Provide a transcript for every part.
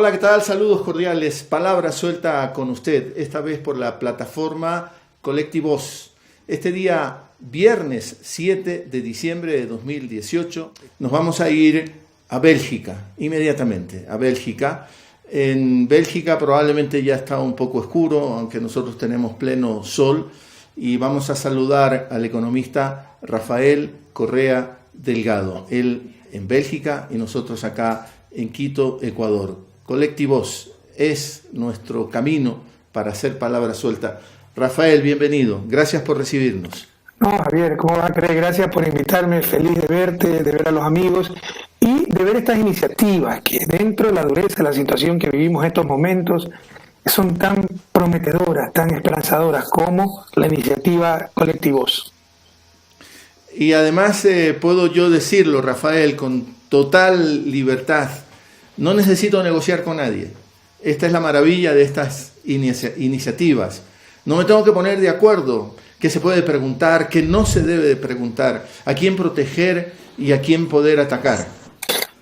Hola, ¿qué tal? Saludos cordiales. Palabra suelta con usted, esta vez por la plataforma Colectivos. Este día, viernes 7 de diciembre de 2018, nos vamos a ir a Bélgica, inmediatamente, a Bélgica. En Bélgica probablemente ya está un poco oscuro, aunque nosotros tenemos pleno sol, y vamos a saludar al economista Rafael Correa Delgado. Él en Bélgica y nosotros acá en Quito, Ecuador. Colectivos es nuestro camino para hacer palabra suelta. Rafael, bienvenido. Gracias por recibirnos. No, Javier, ¿cómo vas a creer? Gracias por invitarme. Feliz de verte, de ver a los amigos y de ver estas iniciativas que dentro de la dureza de la situación que vivimos en estos momentos son tan prometedoras, tan esperanzadoras como la iniciativa Colectivos. Y además puedo yo decirlo, Rafael, con total libertad, no necesito negociar con nadie. Esta es la maravilla de estas iniciativas. No me tengo que poner de acuerdo qué se puede preguntar, qué no se debe de preguntar, a quién proteger y a quién poder atacar.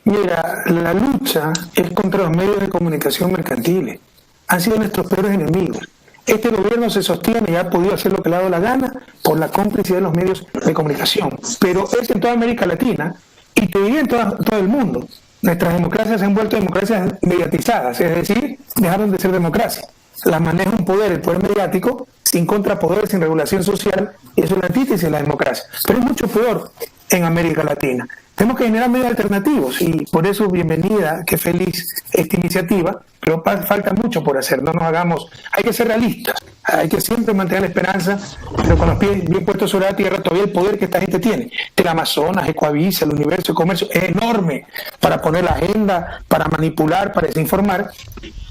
Mira, la lucha es contra los medios de comunicación mercantiles. Han sido nuestros peores enemigos. Este gobierno se sostiene y ha podido hacer lo que le ha dado la gana por la complicidad de los medios de comunicación. Pero es en toda América Latina y te diría en todo el mundo. Nuestras democracias se han vuelto democracias mediatizadas, es decir, dejaron de ser democracia. Las maneja un poder, el poder mediático, sin contrapoder, sin regulación social, y eso es la antítesis de la democracia. Pero es mucho peor en América Latina. Tenemos que generar medios alternativos y por eso bienvenida, qué feliz esta iniciativa, pero falta mucho por hacer, no nos hagamos, hay que ser realistas, hay que siempre mantener la esperanza, pero con los pies bien puestos sobre la tierra. Todavía el poder que esta gente tiene, el Amazonas, Ecoavisa, el universo, el comercio, es enorme para poner la agenda, para manipular, para desinformar.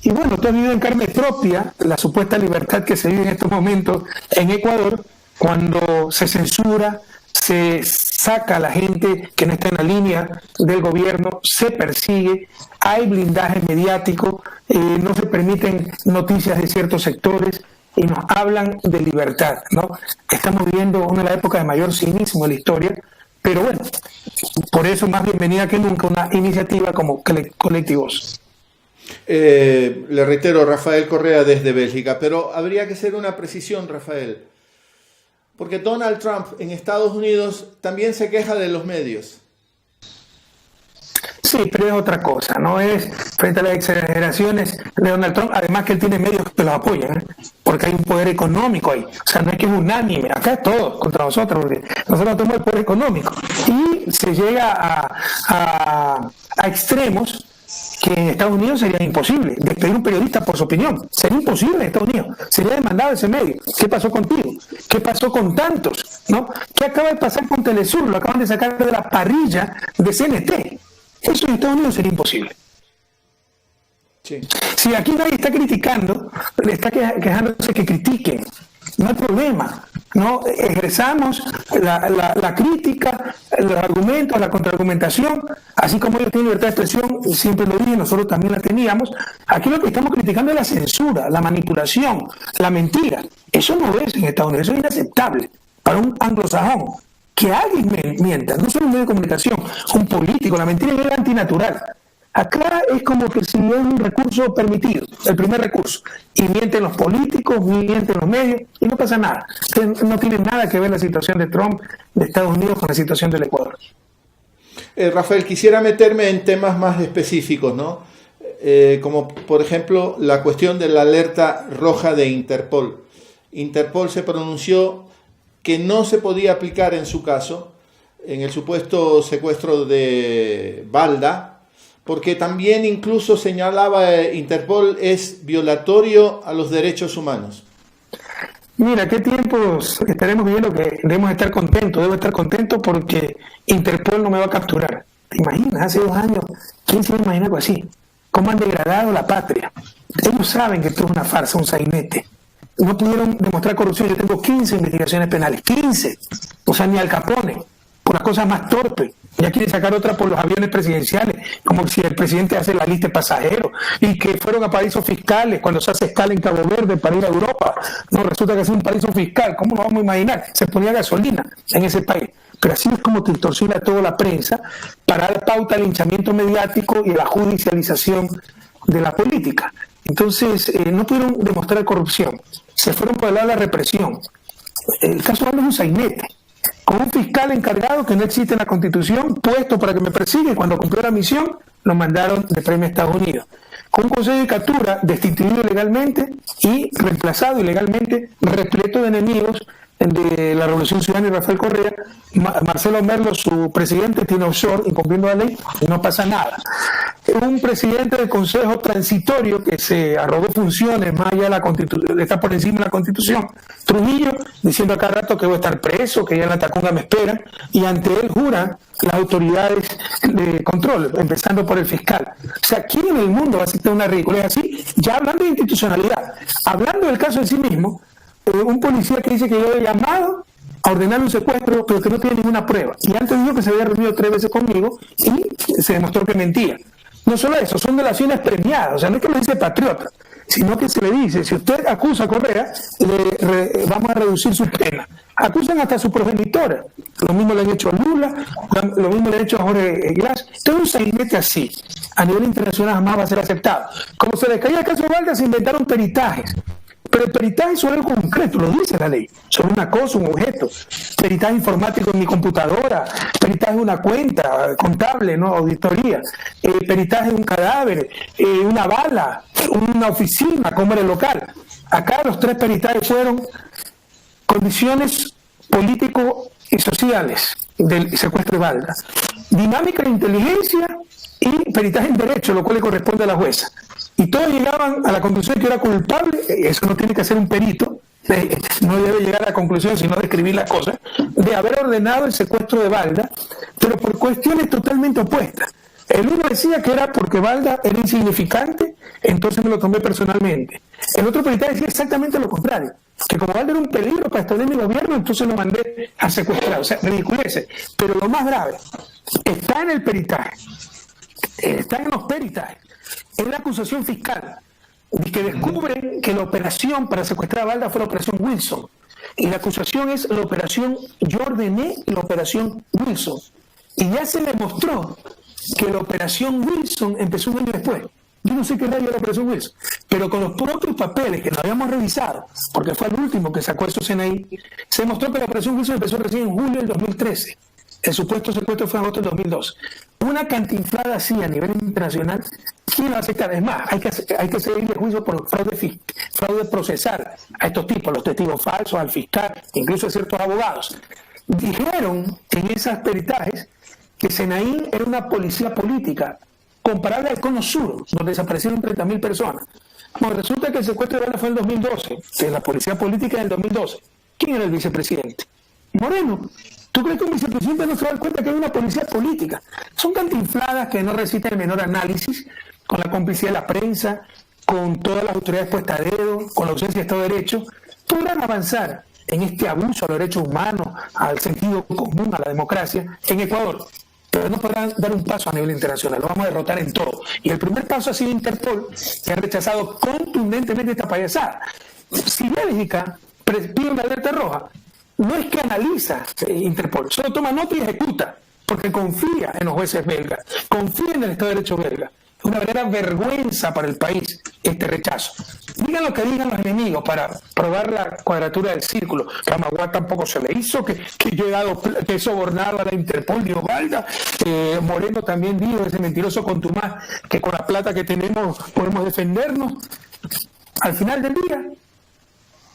Y bueno, tú has vivido en carne propia la supuesta libertad que se vive en estos momentos en Ecuador, cuando se censura, se saca a la gente que no está en la línea del gobierno, se persigue, hay blindaje mediático, no se permiten noticias de ciertos sectores y nos hablan de libertad, ¿no? Estamos viviendo una de las épocas de mayor cinismo de la historia, pero bueno, por eso más bienvenida que nunca una iniciativa como Colectivos. Le reitero, Rafael Correa desde Bélgica, pero habría que hacer una precisión, Rafael. Porque Donald Trump en Estados Unidos también se queja de los medios. Sí, pero es otra cosa, no es frente a las exageraciones de Donald Trump, además que él tiene medios que lo apoyan, porque hay un poder económico ahí, o sea, no es que es unánime, acá es todo contra nosotros, porque nosotros tenemos el poder económico, y se llega a extremos que en Estados Unidos sería imposible. Despedir a un periodista por su opinión sería imposible en Estados Unidos, sería demandado ese medio. ¿Qué pasó contigo? ¿Qué pasó con tantos? ¿No? ¿Qué acaba de pasar con Telesur? Lo acaban de sacar de la parrilla de CNT. Eso en Estados Unidos sería imposible. Sí. Si aquí nadie está criticando, está quejándose que critiquen, no hay problema. No ejerzamos la crítica, los argumentos, la contraargumentación, así como ellos tienen libertad de expresión, siempre lo dije, nosotros también la teníamos. Aquí lo que estamos criticando es la censura, la manipulación, la mentira. Eso no es en Estados Unidos, eso es inaceptable para un anglosajón. Que alguien mienta, no solo un medio de comunicación, un político, la mentira es antinatural. Acá es como que si es un recurso permitido, el primer recurso. Y mienten los políticos, mienten los medios, y no pasa nada. No tiene nada que ver la situación de Trump, de Estados Unidos, con la situación del Ecuador. Rafael, quisiera meterme en temas más específicos, ¿no? Como por ejemplo la cuestión de la alerta roja de Interpol. Interpol se pronunció que no se podía aplicar en su caso, en el supuesto secuestro de Balda, porque también incluso señalaba Interpol es violatorio a los derechos humanos. Mira, qué tiempos estaremos viviendo que debemos estar contentos. Debo estar contento porque Interpol no me va a capturar. ¿Te imaginas? Hace 2 años, ¿quién se imagina algo así? ¿Cómo han degradado la patria? Ellos saben que esto es una farsa, un sainete. No pudieron demostrar corrupción. Yo tengo 15 investigaciones penales, 15. O sea, ni Al Capone, por las cosas más torpes. Ya quieren sacar otra por los aviones presidenciales, como si el presidente hace la lista de pasajeros, y que fueron a paraísos fiscales cuando se hace escala en Cabo Verde para ir a Europa. No, resulta que es un paraíso fiscal. ¿Cómo lo vamos a imaginar? Se ponía gasolina en ese país. Pero así es como distorsiona toda la prensa para dar pauta al linchamiento mediático y a la judicialización de la política. Entonces, no pudieron demostrar corrupción, se fueron por el lado de la represión. El caso Valda es un sainete, con un fiscal encargado que no existe en la Constitución, puesto para que me persiga, y cuando cumplió la misión, lo mandaron de premio a Estados Unidos. Con un consejo de captura destituido ilegalmente y reemplazado ilegalmente, repleto de enemigos de la Revolución Ciudadana y Rafael Correa. Marcelo Merlo, su presidente, tiene offshore incumpliendo la ley y no pasa nada. Un presidente del Consejo Transitorio que se arrogó funciones más allá de la Constitución, está por encima de la Constitución. Trujillo diciendo a cada rato que voy a estar preso, que ya en la Tacunga me esperan, y ante él juran las autoridades de control, empezando por el fiscal. O sea, ¿quién en el mundo va a aceptar una ridiculez así? Ya hablando de institucionalidad, hablando del caso en sí mismo, un policía que dice que yo he llamado a ordenar un secuestro, pero que no tiene ninguna prueba. Y antes dijo que se había reunido 3 veces conmigo y se demostró que mentía. No solo eso, son delaciones premiadas. O sea, no es que lo dice patriota, sino que se le dice, si usted acusa a Correa, vamos a reducir su pena. Acusan hasta a su progenitora. Lo mismo le han hecho a Lula, lo mismo le han hecho a Jorge Glass. Todo un sainete así, a nivel internacional jamás va a ser aceptado. Como se les caía el caso de Valda, se inventaron peritajes. Pero el peritaje sobre algo concreto, lo dice la ley, sobre una cosa, un objeto. Peritaje informático en mi computadora, peritaje de una cuenta contable, ¿no? Auditoría, peritaje de un cadáver, una bala, una oficina, como era el local. Acá los 3 peritajes fueron condiciones político y sociales del secuestro de Valda, dinámica de inteligencia y peritaje en derecho, lo cual le corresponde a la jueza. Y todos llegaban a la conclusión de que era culpable. Eso no tiene que hacer un perito, no debe llegar a la conclusión, sino describir la cosa, de haber ordenado el secuestro de Valda, pero por cuestiones totalmente opuestas. El uno decía que era porque Valda era insignificante, entonces me lo tomé personalmente. El otro peritaje decía exactamente lo contrario, que como Valda era un peligro para establecer mi gobierno, entonces lo mandé a secuestrar. O sea, ridiculeces. Pero lo más grave está en el peritaje, está en los peritajes. Es la acusación fiscal, que descubre que la operación para secuestrar a Valda fue la operación Wilson. Y la acusación es la operación, yo ordené la operación Wilson. Y ya se demostró que la operación Wilson empezó un año después. Yo no sé qué rayo era la operación Wilson, pero con los propios papeles que no habíamos revisado, porque fue el último que sacó esos CNI, se demostró que la operación Wilson empezó recién en julio del 2013. El supuesto secuestro fue en agosto del 2012. Una cantinflada así a nivel internacional, ¿quién va a aceptar? Es más, hay que seguirle juicio por fraude procesal a estos tipos, los testigos falsos, al fiscal, incluso a ciertos abogados. Dijeron en esos peritajes que Senaín era una policía política comparable al Cono Sur, donde desaparecieron 30.000 personas. Bueno, resulta que el secuestro de Valda fue en el 2012, que es la policía política del 2012. ¿Quién era el vicepresidente? Moreno. ¿Tú crees que un vicepresidente no se da cuenta que hay una policía política? Son cantinfladas que no resisten el menor análisis, con la complicidad de la prensa, con todas las autoridades puestas a dedo, con la ausencia de Estado de Derecho. Podrán avanzar en este abuso a los derechos humanos, al sentido común, a la democracia, en Ecuador. Pero no podrán dar un paso a nivel internacional, lo vamos a derrotar en todo. Y el primer paso ha sido Interpol, que ha rechazado contundentemente esta payasada. Si Bélgica pide una alerta roja, no es que analiza Interpol, solo toma nota y ejecuta, porque confía en los jueces belgas, confía en el Estado de Derecho belga. Es una verdadera vergüenza para el país este rechazo. Digan lo que digan los enemigos para probar la cuadratura del círculo. Que a Magua tampoco se le hizo, que yo he sobornado a la Interpol, dijo Valda. Moreno también dijo, ese mentiroso contumaz, que con la plata que tenemos podemos defendernos. Al final del día,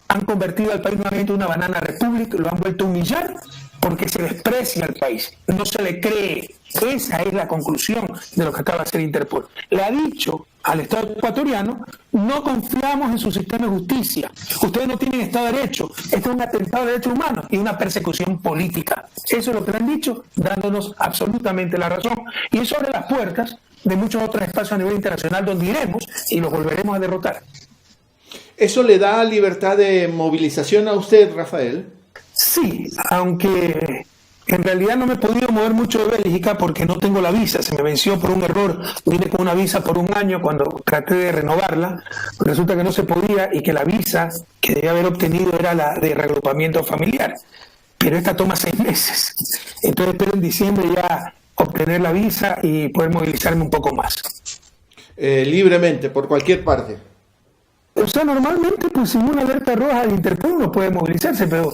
han convertido al país nuevamente en una banana republic, lo han vuelto a humillar porque se desprecia al país, no se le cree. Esa es la conclusión de lo que acaba de hacer Interpol. Le ha dicho al Estado ecuatoriano, no confiamos en su sistema de justicia, ustedes no tienen Estado de Derecho, esto es un atentado de derechos humanos y una persecución política. Eso es lo que le han dicho, dándonos absolutamente la razón. Y eso abre las puertas de muchos otros espacios a nivel internacional donde iremos y los volveremos a derrotar. ¿Eso le da libertad de movilización a usted, Rafael? Sí, aunque en realidad no me he podido mover mucho de Bélgica porque no tengo la visa, se me venció por un error, vine con una visa por un año cuando traté de renovarla, resulta que no se podía y que la visa que debía haber obtenido era la de reagrupamiento familiar, pero esta toma 6 meses, entonces espero en diciembre ya obtener la visa y poder movilizarme un poco más. libremente, por cualquier parte. O sea, normalmente, pues sin una alerta roja de Interpol no puede movilizarse, pero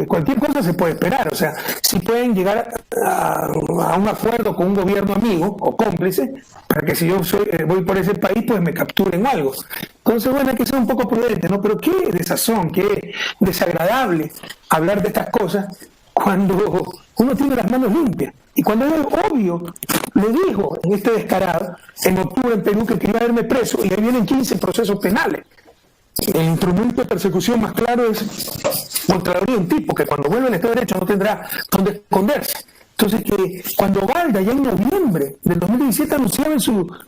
cualquier cosa se puede esperar. O sea, si pueden llegar a un acuerdo con un gobierno amigo o cómplice, para que si yo voy por ese país, pues me capturen algo. Entonces, bueno, hay que ser un poco prudente, ¿no? Pero qué desazón, qué desagradable hablar de estas cosas cuando uno tiene las manos limpias. Y cuando es obvio, lo dijo en este descarado, en octubre en Perú, que quería verme preso, y ahí vienen 15 procesos penales. El instrumento de persecución más claro es contraloría, un tipo que cuando vuelve al Estado de Derecho no tendrá donde esconderse. Entonces, que cuando Valda ya en noviembre del 2017 anunciaba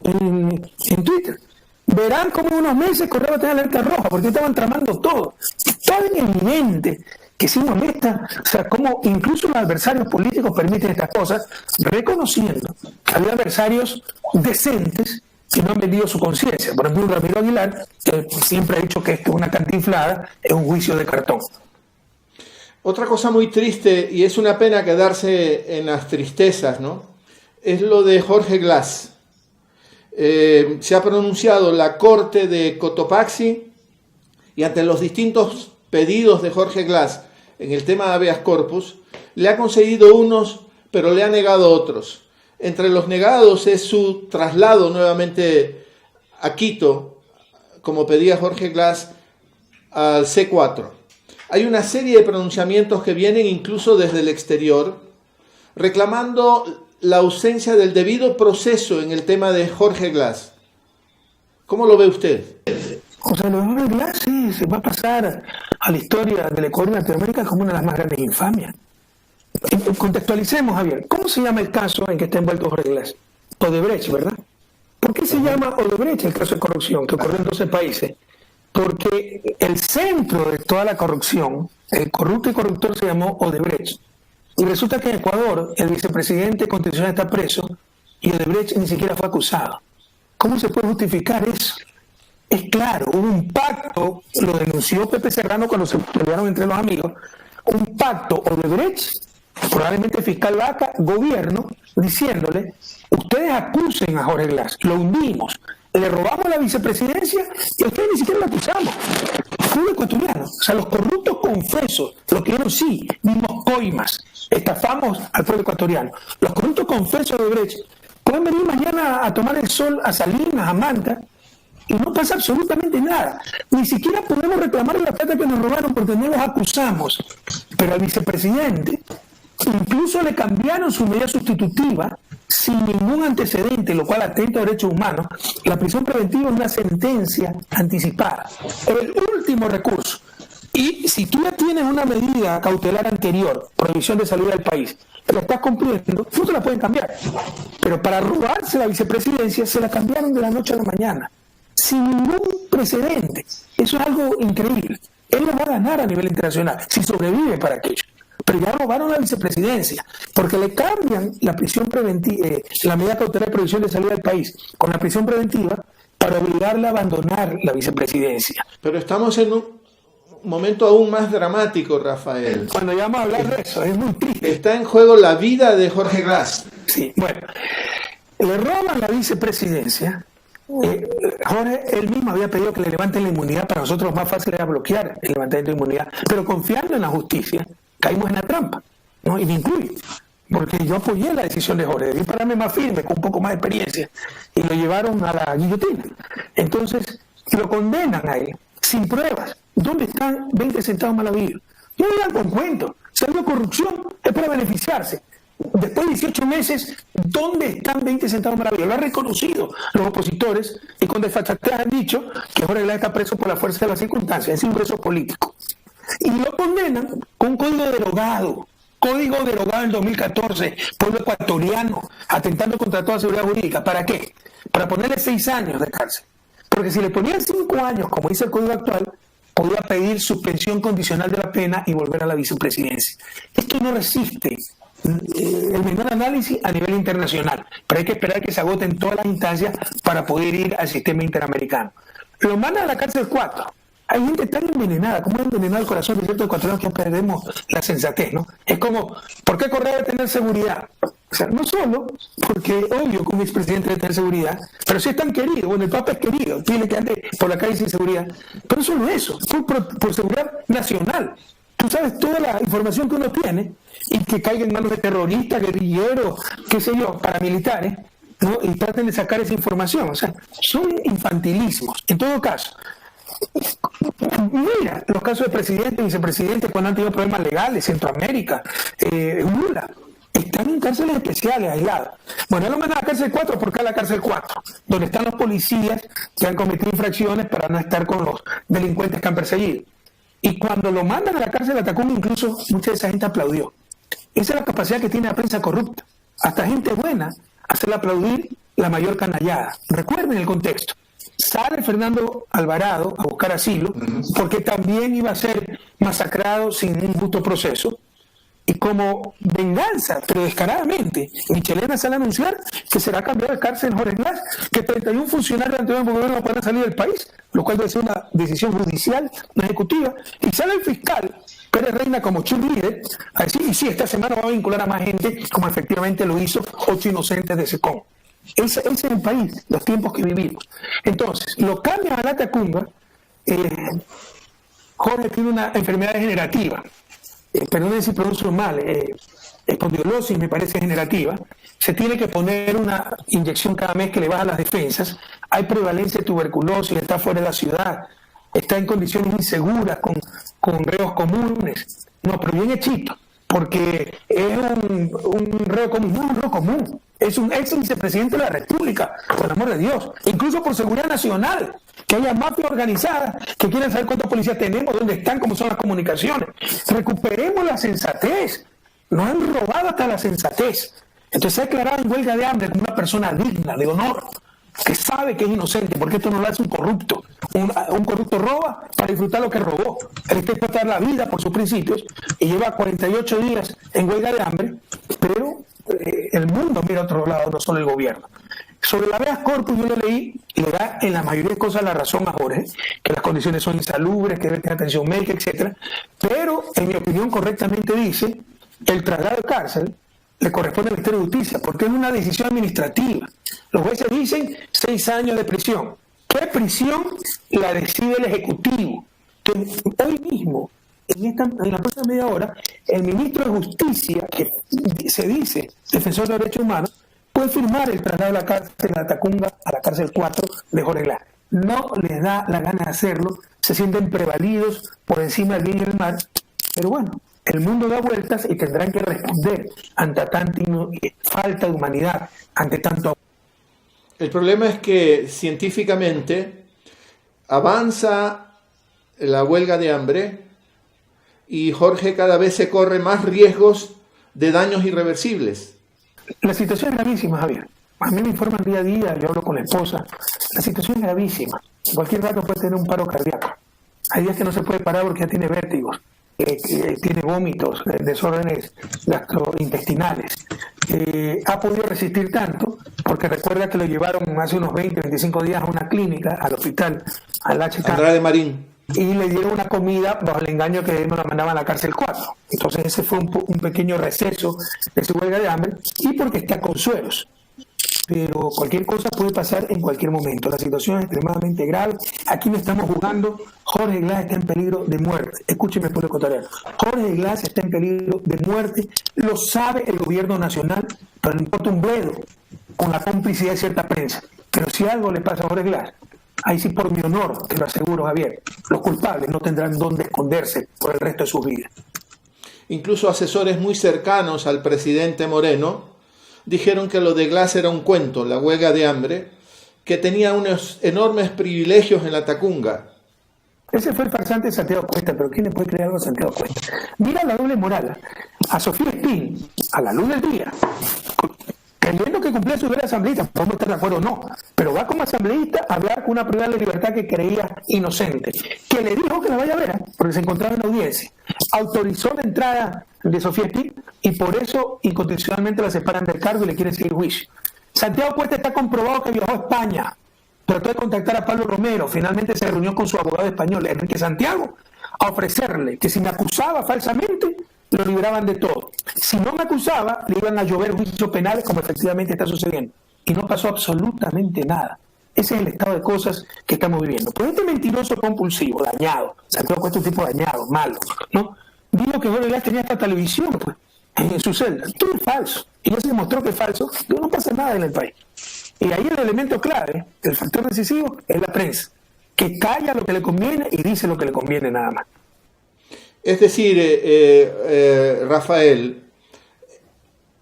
en Twitter, verán cómo en unos meses Correa va a tener alerta roja, porque estaban tramando todo. Es tan evidente que sí molesta, o sea, como incluso los adversarios políticos permiten estas cosas, reconociendo que había adversarios decentes que no han vendido su conciencia. Por ejemplo, Ramiro Aguilar, que siempre ha dicho que esto es una cantinflada, es un juicio de cartón. Otra cosa muy triste, y es una pena quedarse en las tristezas, ¿no?, es lo de Jorge Glass. Se ha pronunciado la Corte de Cotopaxi, y ante los distintos pedidos de Jorge Glass en el tema de habeas corpus, le ha concedido unos, pero le ha negado otros. Entre los negados es su traslado nuevamente a Quito, como pedía Jorge Glass, al C4. Hay una serie de pronunciamientos que vienen incluso desde el exterior, reclamando la ausencia del debido proceso en el tema de Jorge Glass. ¿Cómo lo ve usted? O sea, lo de Jorge Glass sí se va a pasar a la historia del Ecuador y Latinoamérica como una de las más grandes infamias. Contextualicemos, Javier. ¿Cómo se llama el caso en que está envuelto Jorge Glass? Odebrecht, ¿verdad? ¿Por qué se llama Odebrecht el caso de corrupción que ocurrió en 12 países? Porque el centro de toda la corrupción, el corrupto y corruptor, se llamó Odebrecht. Y resulta que en Ecuador el vicepresidente constitucional está preso y Odebrecht ni siquiera fue acusado. ¿Cómo se puede justificar eso? Es claro, hubo un pacto, lo denunció Pepe Serrano cuando se pelearon entre los amigos, un pacto Odebrecht, probablemente fiscal Vaca, gobierno, diciéndole, ustedes acusen a Jorge Glass, lo hundimos, le robamos la vicepresidencia y a ustedes ni siquiera lo acusamos. Fue un ecuatoriano, o sea, los corruptos confesos, los que dijeron sí, dimos coimas, estafamos al pueblo ecuatoriano. Los corruptos confesos de Odebrecht pueden venir mañana a tomar el sol a Salinas, a Manta, y no pasa absolutamente nada. Ni siquiera podemos reclamar la plata que nos robaron porque no los acusamos. Pero al vicepresidente incluso le cambiaron su medida sustitutiva sin ningún antecedente, lo cual atenta a derechos humanos. La prisión preventiva es una sentencia anticipada. Es el último recurso. Y si tú ya tienes una medida cautelar anterior, prohibición de salir del país, la estás cumpliendo, no te la pueden cambiar. Pero para robarse la vicepresidencia se la cambiaron de la noche a la mañana, sin ningún precedente. Eso es algo increíble. Él lo va a ganar a nivel internacional, si sobrevive para aquello. Pero ya robaron la vicepresidencia, porque le cambian la prisión preventiva, la medida cautelar de prohibición de salida del país, con la prisión preventiva, para obligarle a abandonar la vicepresidencia. Pero estamos en un momento aún más dramático, Rafael. Cuando ya vamos a hablar de eso, es muy triste. Está en juego la vida de Jorge Glass. Sí, bueno, le roban la vicepresidencia. Jorge, él mismo había pedido que le levanten la inmunidad. Para nosotros más fácil era bloquear el levantamiento de inmunidad, pero confiando en la justicia caímos en la trampa, ¿no? Y me incluye, porque yo apoyé la decisión de Jorge, debí pararme más firme, con un poco más de experiencia, y lo llevaron a la guillotina. Entonces lo condenan a él sin pruebas. ¿Dónde están 20 centavos mal habidos? No digan con cuentos. Si ha habido corrupción es para beneficiarse. Después de 18 meses, ¿dónde están 20 centavos mal habidos? Lo han reconocido los opositores y con desfachatez han dicho que Jorge Glass está preso por la fuerza de las circunstancias, es un preso político. Y lo condenan con un código derogado en 2014, pueblo ecuatoriano, atentando contra toda seguridad jurídica. ¿Para qué? Para ponerle 6 años de cárcel. Porque si le ponían 5 años, como dice el código actual, podía pedir suspensión condicional de la pena y volver a la vicepresidencia. Esto no resiste el menor análisis a nivel internacional, pero hay que esperar que se agoten todas las instancias para poder ir al sistema interamericano. Lo mandan a la cárcel 4. Hay gente tan envenenada, como es envenenado el corazón de ciertos ecuatorianos que perdemos la sensatez, ¿no? Es como, ¿por qué Correa debe tener seguridad? O sea, no solo porque, obvio, que un expresidente debe tener seguridad, pero si es tan querido, bueno, el Papa es querido, tiene que andar por la calle sin seguridad. Pero no solo eso, por seguridad nacional. Tú sabes toda la información que uno tiene y que caiga en manos de terroristas, guerrilleros, qué sé yo, paramilitares, ¿no? Y traten de sacar esa información. O sea, son infantilismos. En todo caso, mira los casos de presidentes y vicepresidentes cuando han tenido problemas legales, Centroamérica, Lula, están en cárceles especiales, aisladas. Bueno, él lo mandan a la cárcel 4 porque es la cárcel 4, donde están los policías que han cometido infracciones para no estar con los delincuentes que han perseguido. Y cuando lo mandan a la cárcel de Tacunga, incluso mucha de esa gente aplaudió. Esa es la capacidad que tiene la prensa corrupta. Hasta gente buena, hacerle aplaudir la mayor canallada. Recuerden el contexto. Sale Fernando Alvarado a buscar asilo porque también iba a ser masacrado sin un justo proceso. Y como venganza, pero descaradamente, Michelena sale a anunciar que será cambiado de cárcel en Jorge Glass, que 31 funcionarios del gobierno no podrán salir del país, lo cual debe ser una decisión judicial, no ejecutiva. Y sale el fiscal Pérez Reina como cheerleader a decir, y sí, esta semana va a vincular a más gente, como efectivamente lo hizo 8 inocentes de SECON. Ese es el país, los tiempos que vivimos. Entonces, lo cambian a la Tacunga. Jorge tiene una enfermedad degenerativa. Perdonen si pronuncio mal, espondiolosis me parece generativa. Se tiene que poner una inyección cada mes que le baja las defensas. Hay prevalencia de tuberculosis, está fuera de la ciudad, está en condiciones inseguras, con reos comunes. No, pero bien hechito, porque es un reo común, no es un reo común. Es un ex vicepresidente de la República, por el amor de Dios. Incluso por seguridad nacional, que haya mafias organizadas que quieren saber cuántos policías tenemos, dónde están, cómo son las comunicaciones. Recuperemos la sensatez. Nos han robado hasta la sensatez. Entonces se ha declarado en huelga de hambre como una persona digna, de honor, que sabe que es inocente, porque esto no lo hace un corrupto. Un corrupto roba para disfrutar lo que robó. Él está dispuesto a dar la vida por sus principios y lleva 48 días en huelga de hambre, pero el mundo mira a otro lado, no solo el gobierno. Sobre la habeas corpus yo lo leí y le da en la mayoría de cosas la razón a Jorge, que las condiciones son insalubres, que debe tener atención médica, etcétera. Pero, en mi opinión, correctamente dice, el traslado de cárcel le corresponde al Ministerio de Justicia, porque es una decisión administrativa. Los jueces dicen 6 años de prisión. ¿Qué prisión la decide el Ejecutivo? Entonces, hoy mismo, en la próxima media hora, el ministro de Justicia, que se dice defensor de derechos humanos, puede firmar el traslado de la cárcel de la Tacunga a la cárcel 4 de Jorge Glass. No les da la gana de hacerlo, se sienten prevalidos por encima del bien y el mal, pero bueno, el mundo da vueltas y tendrán que responder ante tanta falta de humanidad, ante tanto. El problema es que científicamente avanza la huelga de hambre y Jorge cada vez se corre más riesgos de daños irreversibles. La situación es gravísima, Javier. A mí me informan día a día, yo hablo con la esposa. La situación es gravísima. Cualquier rato puede tener un paro cardíaco. Hay días que no se puede parar porque ya tiene vértigos, tiene vómitos, desórdenes gastrointestinales. Ha podido resistir tanto porque recuerda que lo llevaron hace unos 20, 25 días a una clínica, al hospital, al HK. Andrade Marín. Y le dieron una comida bajo el engaño que nos la mandaban a la cárcel 4. Entonces ese fue un pequeño receso de su huelga de hambre y porque está con sueros. Pero cualquier cosa puede pasar en cualquier momento. La situación es extremadamente grave. Aquí no estamos jugando. Jorge Glass está en peligro de muerte. Escúcheme, pueblo ecuatoriano. Jorge Glass está en peligro de muerte. Lo sabe el gobierno nacional, pero le importa un bledo con la complicidad de cierta prensa. Pero si algo le pasa a Jorge Glass, ahí sí, por mi honor, te lo aseguro, Javier, los culpables no tendrán dónde esconderse por el resto de sus vidas. Incluso asesores muy cercanos al presidente Moreno dijeron que lo de Glass era un cuento, la huelga de hambre, que tenía unos enormes privilegios en la Tacunga. Ese fue el farsante de Santiago Cuesta, pero ¿quién le puede creer algo a Santiago Cuesta? Mira la doble moral. A Sofía Espín, a la luz del día, creyendo que cumplía su deber asambleísta, podemos estar de acuerdo o no, pero va como asambleísta a hablar con una privada de libertad que creía inocente, que le dijo que la vaya a ver, porque se encontraba en la audiencia, autorizó la entrada de Sofía Espín y por eso incondicionalmente la separan del cargo y le quieren seguir juicio. Santiago Cuesta está comprobado que viajó a España, trató de contactar a Pablo Romero, finalmente se reunió con su abogado español, Enrique Santiago, a ofrecerle que si me acusaba falsamente, lo liberaban de todo. Si no me acusaba, le iban a llover juicios penales, como efectivamente está sucediendo. Y no pasó absolutamente nada. Ese es el estado de cosas que estamos viviendo. Pues este mentiroso compulsivo, dañado, Santiago Cuesta es un tipo dañado, malo, ¿no? Dijo que Jorge Glass tenía esta televisión, pues, en su celda. Todo es falso. Y ya se demostró que es falso, pero no pasa nada en el país. Y ahí el elemento clave, el factor decisivo, es la prensa, que calla lo que le conviene y dice lo que le conviene nada más. Es decir, Rafael,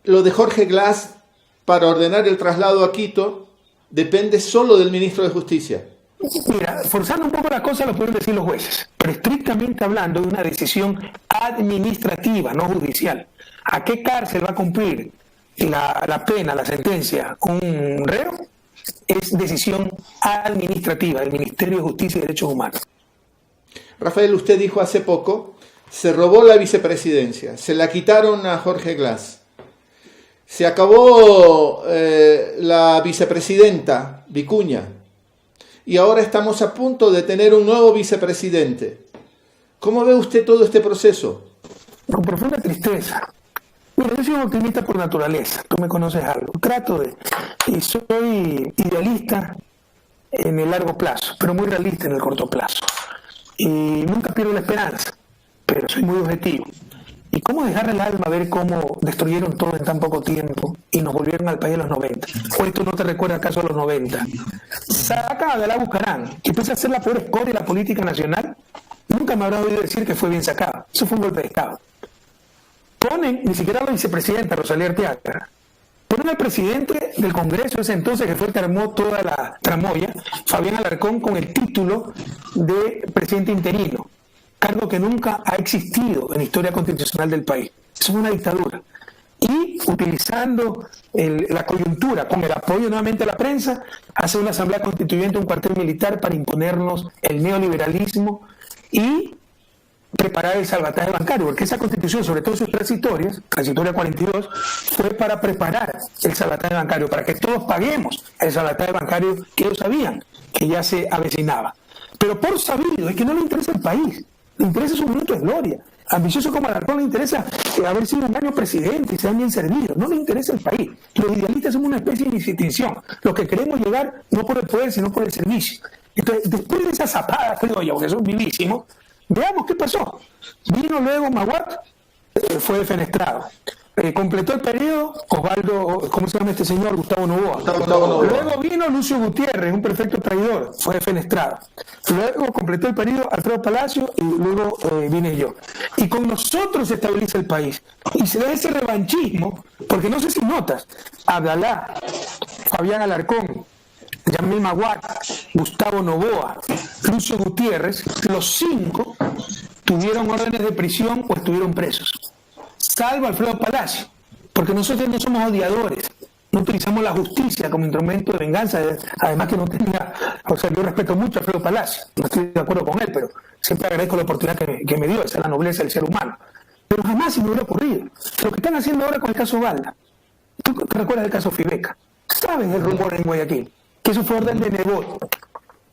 lo de Jorge Glass para ordenar el traslado a Quito depende solo del ministro de Justicia. Mira, forzando un poco la cosa lo pueden decir los jueces, pero estrictamente hablando de una decisión administrativa, no judicial. ¿A qué cárcel va a cumplir la pena, la sentencia, un reo? Es decisión administrativa del Ministerio de Justicia y Derechos Humanos. Rafael, usted dijo hace poco, se robó la vicepresidencia, se la quitaron a Jorge Glass. Se acabó la vicepresidenta Vicuña y ahora estamos a punto de tener un nuevo vicepresidente. ¿Cómo ve usted todo este proceso? Con profunda tristeza. Mira, yo soy un optimista por naturaleza, tú me conoces algo. Y soy idealista en el largo plazo, pero muy realista en el corto plazo. Y nunca pierdo la esperanza, pero soy muy objetivo. ¿Y cómo dejar el alma ver cómo destruyeron todo en tan poco tiempo y nos volvieron al país de los 90? ¿O esto no te recuerda acaso a los 90? Saca a Abdalá Bucaram, que pese a ser la peor escoria de la política nacional, nunca me habrá oído decir que fue bien sacado. Eso fue un golpe de Estado. Ponen, ni siquiera a la vicepresidenta Rosalía Arteaga, ponen al presidente del Congreso ese entonces, que fue el que armó toda la tramoya, Fabián Alarcón, con el título de presidente interino, cargo que nunca ha existido en la historia constitucional del país. Eso es una dictadura. Y utilizando la coyuntura, con el apoyo nuevamente de la prensa, hace una asamblea constituyente, un cuartel militar para imponernos el neoliberalismo y preparar el salvataje bancario, porque esa constitución, sobre todo sus transitorias, transitoria 42, fue para preparar el salvataje bancario, para que todos paguemos el salvataje bancario que ellos sabían que ya se avecinaba. Pero por sabido, es que no le interesa el país, le interesa su minuto de gloria. Ambicioso como Alarcón le interesa haber sido un año presidente y ser bien servido, no le interesa el país. Los idealistas somos una especie de distinción, los que queremos llegar no por el poder, sino por el servicio. Entonces, después de esa zapada, creo yo, que son vivísimos, veamos qué pasó. Vino luego Maguad, fue defenestrado. Completó el periodo Osvaldo, ¿cómo se llama este señor? Gustavo Noboa. Luego vino Lucio Gutiérrez, un perfecto traidor, fue defenestrado. Luego completó el periodo Alfredo Palacio y luego vine yo. Y con nosotros se estabiliza el país. Y se da ese revanchismo, porque no sé si notas, Abdalá, Fabián Alarcón, Yamil Maguad, Gustavo Noboa, Lucio Gutiérrez, los 5 tuvieron órdenes de prisión o estuvieron presos. Salvo Alfredo Palacio, porque nosotros no somos odiadores, no utilizamos la justicia como instrumento de venganza, además que no tenga, o sea, yo respeto mucho a Alfredo Palacio, no estoy de acuerdo con él, pero siempre agradezco la oportunidad que me dio, esa es la nobleza del ser humano. Pero jamás se me hubiera ocurrido. Lo que están haciendo ahora con el caso Balda, tú te recuerdas del caso Fibeca, ¿sabes el rumor en Guayaquil? Que eso fue orden de Nebot.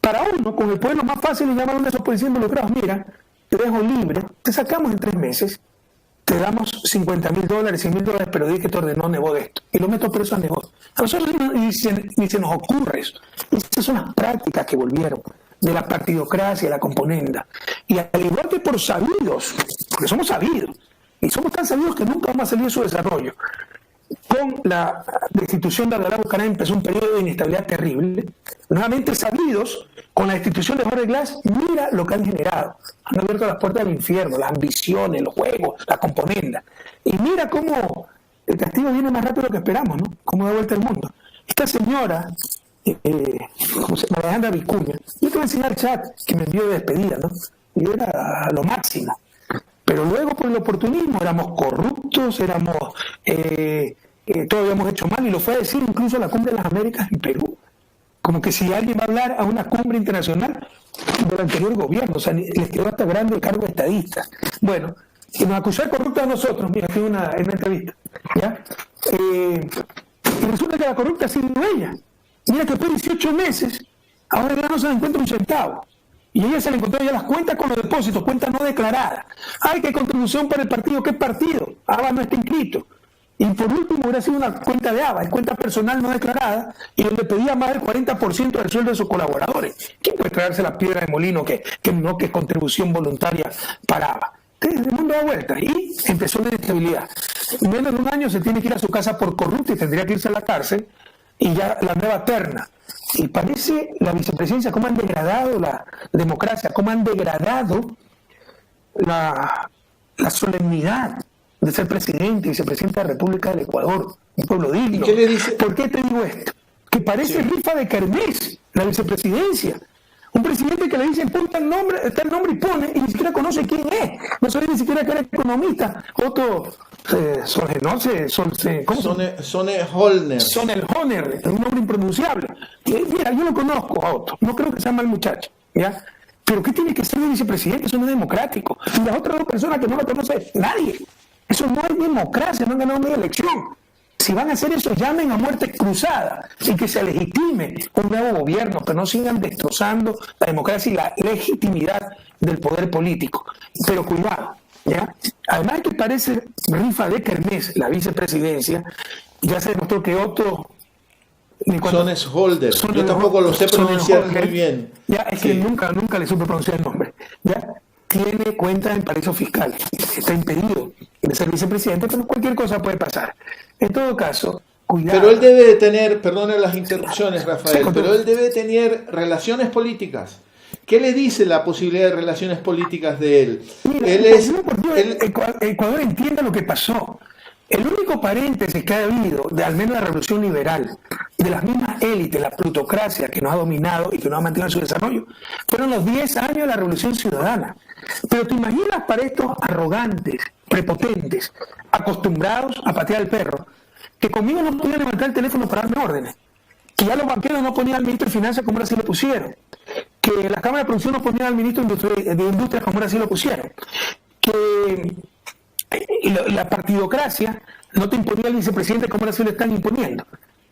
Para uno, con el poder lo más fácil es llamar a uno de esos policías involucrados, mira, te dejo libre, te sacamos en 3 meses, te damos $50,000, $100,000, pero di que te ordenó Nebot esto. Y lo meto preso a Nebot. A nosotros ni se nos ocurre eso. Esas son las prácticas que volvieron de la partidocracia, de la componenda. Y al igual que por sabidos, porque somos sabidos, y somos tan sabidos que nunca vamos a salir de su desarrollo. Con la destitución de Abdalá Bucaram empezó un periodo de inestabilidad terrible. Nuevamente sabidos, con la destitución de Jorge Glass, mira lo que han generado. Han abierto las puertas del infierno, las ambiciones, los juegos, la componenda. Y mira cómo el castigo viene más rápido de lo que esperamos, ¿no? Cómo da vuelta el mundo. Esta señora, ¿cómo se llama? Alejandra Vicuña, yo te voy a enseñar el chat que me envió de despedida, ¿no? Y era lo máximo. Pero luego por el oportunismo éramos corruptos, todo habíamos hecho mal, y lo fue a decir incluso a la Cumbre de las Américas en Perú. Como que si alguien va a hablar a una cumbre internacional del anterior gobierno, o sea, les quedó hasta grande el cargo de estadistas. Bueno, y nos acusó de corruptos a nosotros, mira, fue en una entrevista, ¿ya? Y resulta que la corrupta ha sido ella. Mira que después de 18 meses, ahora ya no se encuentra un centavo. Y ella se le encontró ya las cuentas con los depósitos, cuentas no declaradas. Ay, qué contribución para el partido, ¿qué partido? ABA no está inscrito. Y por último hubiera sido una cuenta de ABA, cuenta personal no declarada, y donde pedía más del 40% del sueldo de sus colaboradores. ¿Quién puede traerse la piedra de molino que es contribución voluntaria para ABA? El mundo da vueltas y empezó la inestabilidad. Menos de un año se tiene que ir a su casa por corrupto y tendría que irse a la cárcel, y ya la nueva terna. Y parece la vicepresidencia, cómo han degradado la democracia, cómo han degradado la solemnidad de ser presidente y vicepresidente de la República del Ecuador, un pueblo digno. ¿Qué le dice? ¿Por qué te digo esto? Que parece rifa de kermés, la vicepresidencia. Un presidente que le dicen ponte el nombre, está el nombre y pone, y ni siquiera conoce quién es. No sabe ni siquiera que era economista. Otto Sonne Holner. Sonne Holner, un nombre impronunciable. Mira, yo lo conozco a Otto, no creo que sea mal muchacho, ¿ya? Pero ¿qué tiene que ser de vicepresidente? Eso no es democrático. Y las otras dos personas que no lo conoce nadie. Eso no es democracia, no han ganado media elección. Si van a hacer eso, llamen a muerte cruzada y que se legitime un nuevo gobierno, pero no sigan destrozando la democracia y la legitimidad del poder político. Pero cuidado, ¿ya? Además de que parece rifa de kermés la vicepresidencia, ya se demostró que Otto... Sonne Holder, yo tampoco lo sé pronunciar muy bien. Ya, es que nunca le supe pronunciar el nombre. Ya tiene cuenta en paraíso fiscal, está impedido de ser vicepresidente, pero cualquier cosa puede pasar. En todo caso, cuidado. Pero él debe de tener, perdone las interrupciones, Rafael, pero él debe tener relaciones políticas. ¿Qué le dice la posibilidad de relaciones políticas de él? Mira, Ecuador entienda lo que pasó. El único paréntesis que ha habido, de al menos la revolución liberal, de las mismas élites, la plutocracia que nos ha dominado y que nos ha mantenido en su desarrollo, fueron los 10 años de la revolución ciudadana. Pero te imaginas para estos arrogantes, prepotentes, acostumbrados a patear al perro, que conmigo no podían levantar el teléfono para darme órdenes, que ya los banqueros no ponían al ministro de Finanzas como ahora sí lo pusieron, que la Cámara de Producción no ponía al ministro de Industria como ahora sí lo pusieron, que la partidocracia no te imponía al vicepresidente como ahora sí lo están imponiendo.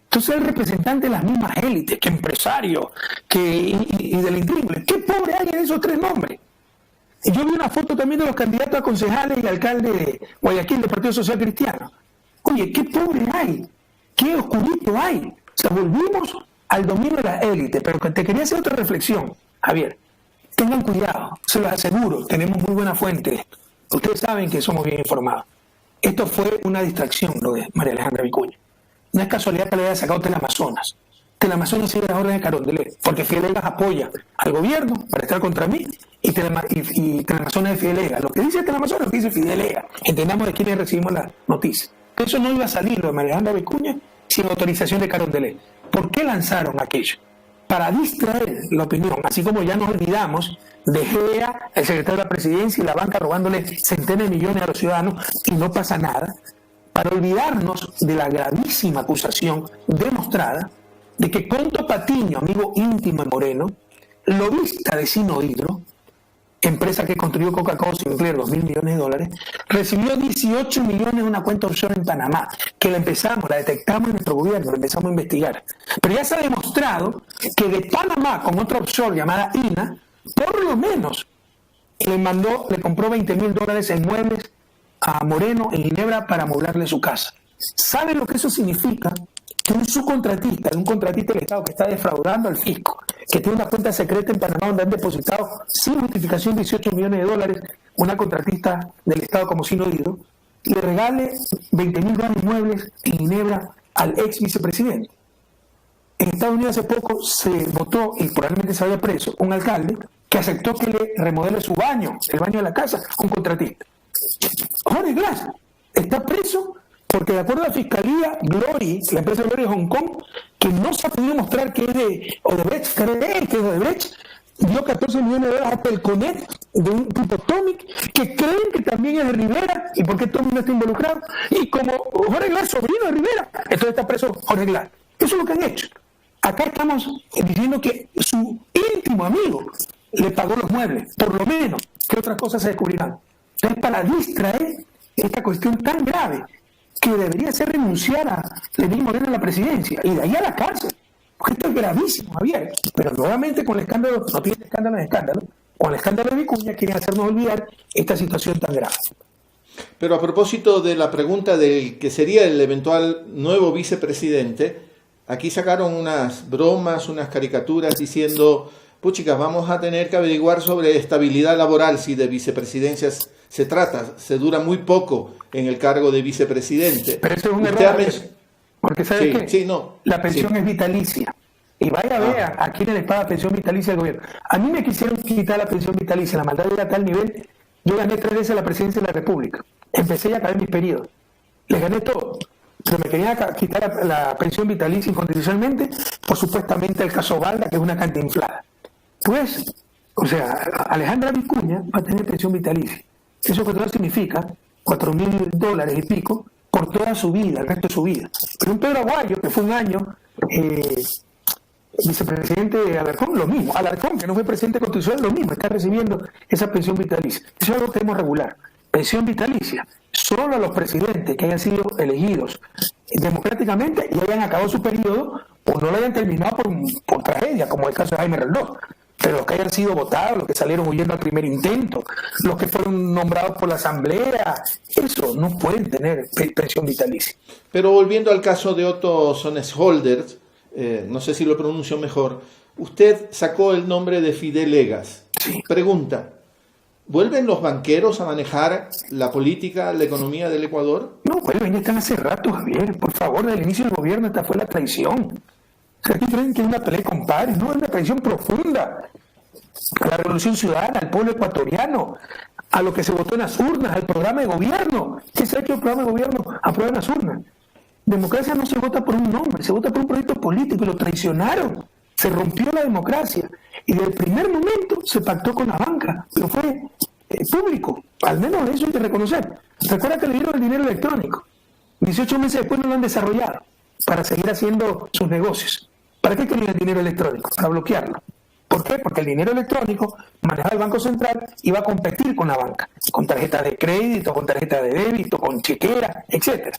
Entonces el representante de las mismas élites, que empresario, y de la indígena, ¿qué pobre hay en esos tres nombres? Y yo vi una foto también de los candidatos a concejales y alcalde de Guayaquil del Partido Social Cristiano. Oye, qué pobre hay, qué oscurito hay. O sea, volvimos al dominio de las élites. Pero te quería hacer otra reflexión, Javier. Tengan cuidado, se los aseguro, tenemos muy buena fuente. Ustedes saben que somos bien informados. Esto fue una distracción, lo de María Alejandra Vicuña. No es casualidad que le haya sacado Teleamazonas. Teleamazonas sigue las órdenes de Carondelet, porque Fidelis apoya al gobierno para estar contra mí y Teleamazonas es Fidelis. Lo que dice Teleamazonas lo que dice Fidelis. Entendamos de quiénes recibimos la noticia. Eso no iba a salir, lo de María Alejandra Vicuña, sin autorización de Carondelet. ¿Por qué lanzaron aquello? Para distraer la opinión, así como ya nos olvidamos de Gea, el secretario de la presidencia y la banca robándole centenas de millones a los ciudadanos y no pasa nada, para olvidarnos de la gravísima acusación demostrada de que Conto Patiño, amigo íntimo de Moreno, lobista de Sinohidro, empresa que construyó Coca-Cola Sinclair, $2.000 millones, recibió 18 millones de una cuenta offshore en Panamá, que la detectamos en nuestro gobierno, la empezamos a investigar. Pero ya se ha demostrado que de Panamá, con otra offshore llamada INA, por lo menos le compró $20.000 en muebles a Moreno en Ginebra para amoblarle su casa. ¿Sabe lo que eso significa? Que un subcontratista, un contratista del Estado que está defraudando al fisco, que tiene una cuenta secreta en Panamá donde han depositado sin justificación $18 millones, una contratista del Estado como Sinohidro, le regale $20.000 en muebles en Ginebra al ex vicepresidente. En Estados Unidos hace poco se votó, y probablemente se vaya preso, un alcalde que aceptó que le remodele su baño, el baño de la casa, a un contratista. Jorge Glass está preso porque de acuerdo a la fiscalía, Glory, la empresa Glory de Hong Kong, que no se ha podido mostrar que es de Odebrecht, creen que es de Odebrecht, dio $14 millones a Telconet, de un tipo Tomic, que creen que también es de Rivera, y por qué Tomic no está involucrado, y como Jorge Glass, sobrino de Rivera, entonces está preso Jorge Glass. Eso es lo que han hecho. Acá estamos diciendo que su íntimo amigo le pagó los muebles, por lo menos, que otras cosas se descubrirán. Entonces, para distraer esta cuestión tan grave, que debería ser renunciar a Lenín Moreno a la presidencia, y de ahí a la cárcel. Porque esto es gravísimo, Javier. Pero nuevamente con el escándalo, no tiene escándalo en escándalo, con el escándalo de Vicuña quieren hacernos olvidar esta situación tan grave. Pero a propósito de la pregunta del que sería el eventual nuevo vicepresidente, aquí sacaron unas bromas, unas caricaturas diciendo, puchicas, vamos a tener que averiguar sobre estabilidad laboral si de vicepresidencias se trata. Se dura muy poco en el cargo de vicepresidente. Pero eso es un error, porque ¿sabes qué? Sí, no, la pensión es vitalicia. Y vaya a ver a quién les paga pensión vitalicia al gobierno. A mí me quisieron quitar la pensión vitalicia, la maldad era a tal nivel, yo gané 3 veces la presidencia de la República. Empecé y acabé mis periodos. Les gané todo. Pero me querían quitar la pensión vitalicia inconstitucionalmente por supuestamente el caso Valda, que es una cantinflada. Pues, o sea, Alejandra Vicuña va a tener pensión vitalicia. Eso significa $4,000 y pico por toda su vida, el resto de su vida. Pero un Pedro Aguayo, que fue un año vicepresidente de Alarcón, lo mismo. Alarcón, que no fue presidente constitucional, lo mismo, está recibiendo esa pensión vitalicia. Eso es algo que tenemos regular. Pensión vitalicia, solo a los presidentes que hayan sido elegidos democráticamente y hayan acabado su periodo o no lo hayan terminado por tragedia, como el caso de Jaime Rendón. Pero los que hayan sido votados, los que salieron huyendo al primer intento, los que fueron nombrados por la Asamblea, eso no pueden tener pensión vitalicia. Pero volviendo al caso de Otto Sonnenholder, no sé si lo pronuncio mejor, usted sacó el nombre de Fidel Egas. Sí. Pregunta, ¿vuelven los banqueros a manejar la política, la economía del Ecuador? No, vuelven, ya están hace rato, Javier. Por favor, desde el inicio del gobierno esta fue la traición. O sea, aquí creen que es una pelea con pares, no, es una traición profunda a la revolución ciudadana, al pueblo ecuatoriano, a lo que se votó en las urnas, al programa de gobierno. ¿Qué se ha hecho el programa de gobierno? Aprueba en las urnas. Democracia no se vota por un nombre, se vota por un proyecto político y lo traicionaron. Se rompió la democracia y desde el primer momento se pactó con la banca, pero fue público, al menos eso hay que reconocer. Recuerda que le dieron el dinero electrónico, 18 meses después no lo han desarrollado para seguir haciendo sus negocios. ¿Para qué querían el dinero electrónico? Para bloquearlo. ¿Por qué? Porque el dinero electrónico manejado el Banco Central iba a competir con la banca, con tarjetas de crédito, con tarjetas de débito, con chequera, etcétera.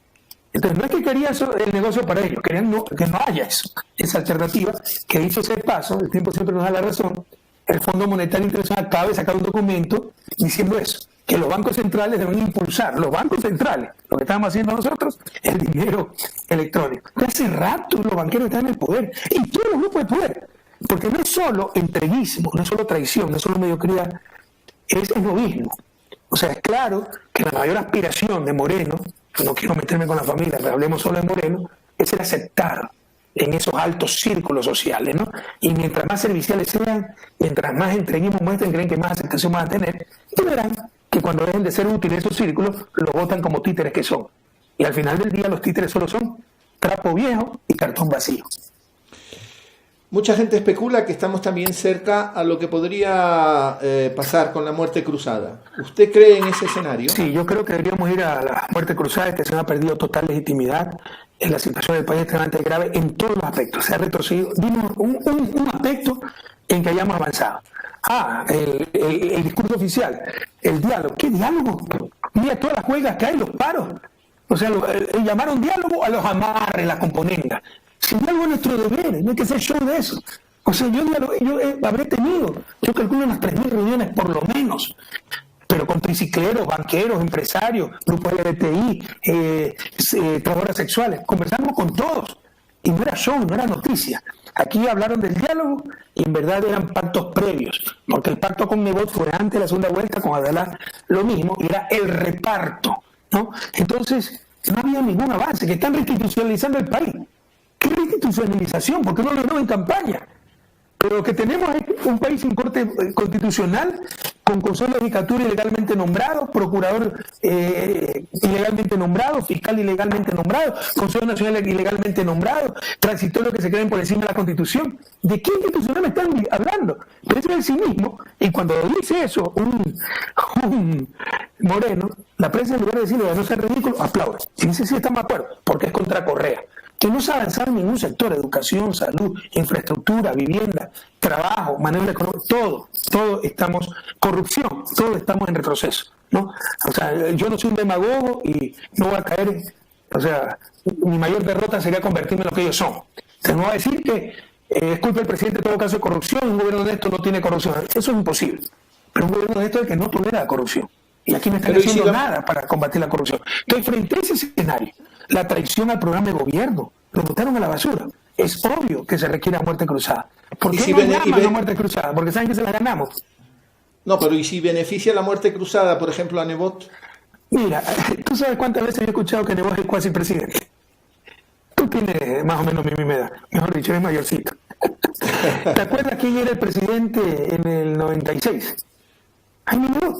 Entonces no es que querían el negocio para ellos, querían que no haya eso, esa alternativa, que dicho sea el paso, el tiempo siempre nos da la razón, el Fondo Monetario Internacional acaba de sacar un documento diciendo eso, que los bancos centrales deben impulsar, los bancos centrales, lo que estamos haciendo nosotros, el dinero electrónico. Hace rato los banqueros están en el poder, y todos los grupos de poder, porque no es solo entreguismo, no es solo traición, no es solo mediocridad, es egoísmo. O sea, es claro que la mayor aspiración de Moreno, no quiero meterme con la familia, pero hablemos solo de Moreno, es el aceptar en esos altos círculos sociales, ¿no? Y mientras más serviciales sean, mientras más entreguismo muestren, creen que más aceptación van a tener, y verán que cuando dejen de ser útiles esos círculos, los votan como títeres que son. Y al final del día los títeres solo son trapo viejo y cartón vacío. Mucha gente especula que estamos también cerca a lo que podría pasar con la muerte cruzada. ¿Usted cree en ese escenario? Sí, yo creo que deberíamos ir a la muerte cruzada. Este se ha perdido total legitimidad. En la situación del país es extremadamente grave en todos los aspectos. Se ha retrocedido. Dimos un aspecto en que hayamos avanzado. El discurso oficial, el diálogo. ¿Qué diálogo? Mira todas las huelgas que hay, los paros. O sea, llamaron diálogo a los amarres, las componendas. Si diálogo es nuestro deber, no hay que hacer show de eso. O sea, yo habré tenido, yo calculo unas 3.000 reuniones por lo menos, pero con tricicleros, banqueros, empresarios, grupos LGBTI, trabajadoras sexuales, conversamos con todos. Y no era show, no era noticia. Aquí hablaron del diálogo y en verdad eran pactos previos, porque el pacto con Nebot fue antes de la segunda vuelta, con Adalá lo mismo, y era el reparto, ¿no? Entonces, no había ningún avance, que están reinstitucionalizando el país. ¿Qué institucionalización? ¿Por qué no lo ganó en campaña? Pero lo que tenemos es un país sin corte constitucional, con Consejo de Judicatura ilegalmente nombrado, procurador ilegalmente nombrado, fiscal ilegalmente nombrado, Consejo Nacional ilegalmente nombrado, transitorios que se creen por encima de la Constitución. ¿De qué institucional están hablando? Pero ese es el cinismo, y cuando dice eso un Moreno, la prensa en lugar de decirle no sea ridículo, aplaude. Y dice sí, estamos de acuerdo, porque es contra Correa. Que no se ha avanzado en ningún sector, educación, salud, infraestructura, vivienda, trabajo, manejo económico, todo estamos, corrupción, todos estamos en retroceso, ¿no? O sea, yo no soy un demagogo y no voy a caer, o sea, mi mayor derrota sería convertirme en lo que ellos son. Te voy a decir es culpa del presidente en todo caso de corrupción, un gobierno honesto no tiene corrupción. Eso es imposible. Pero un gobierno honesto es el que no tolera la corrupción. Y aquí no están haciendo nada para combatir la corrupción. Entonces, frente a ese escenario, la traición al programa de gobierno, lo botaron a la basura. Es obvio que se requiere a muerte cruzada. ¿Por qué no llaman a muerte cruzada? Porque saben que se la ganamos. No, pero ¿y si beneficia la muerte cruzada, por ejemplo, a Nebot? Mira, ¿tú sabes cuántas veces he escuchado que Nebot es cuasi presidente? Tú tienes más o menos mi misma edad. Mejor dicho, eres mayorcito. ¿Te acuerdas quién era el presidente en el 96? Jaime Nebot.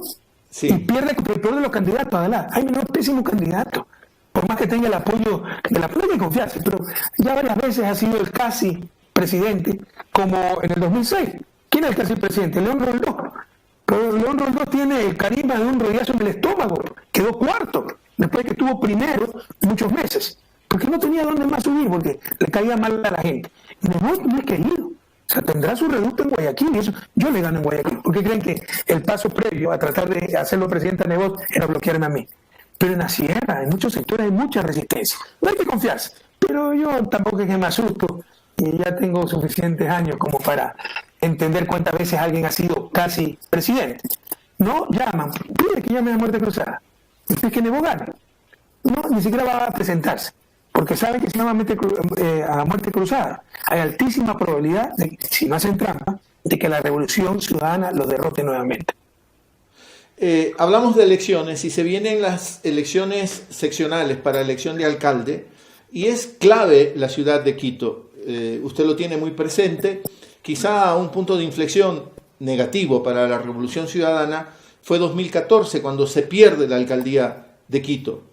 Sí. Y pierde el peor de los candidatos, adelante. Jaime Nebot es pésimo candidato. Por más que tenga el apoyo de la prueba y confianza, pero ya varias veces ha sido el casi presidente, como en el 2006. ¿Quién es el casi presidente? León Roldós. Pero León Roldós tiene el carisma de un rodillazo en el estómago. Quedó cuarto, después que estuvo primero muchos meses. Porque no tenía dónde más subir, porque le caía mal a la gente. Nebot no es querido. O sea, tendrá su reducto en Guayaquil, y eso yo le gano en Guayaquil. ¿Por qué creen que el paso previo a tratar de hacerlo presidente a Nebot era bloquearme a mí? Pero en la sierra, en muchos sectores hay mucha resistencia. No hay que confiarse. Pero yo tampoco es que me asusto, y ya tengo suficientes años como para entender cuántas veces alguien ha sido casi presidente. No llaman, pide que llame a muerte cruzada. Es que Nebot gana. No, ni siquiera va a presentarse. Porque saben que si llama a muerte cruzada, hay altísima probabilidad, de, si no hacen trampa, de que la revolución ciudadana los derrote nuevamente. Hablamos de elecciones y se vienen las elecciones seccionales para elección de alcalde y es clave la ciudad de Quito. Usted lo tiene muy presente. Quizá un punto de inflexión negativo para la revolución ciudadana fue 2014 cuando se pierde la alcaldía de Quito.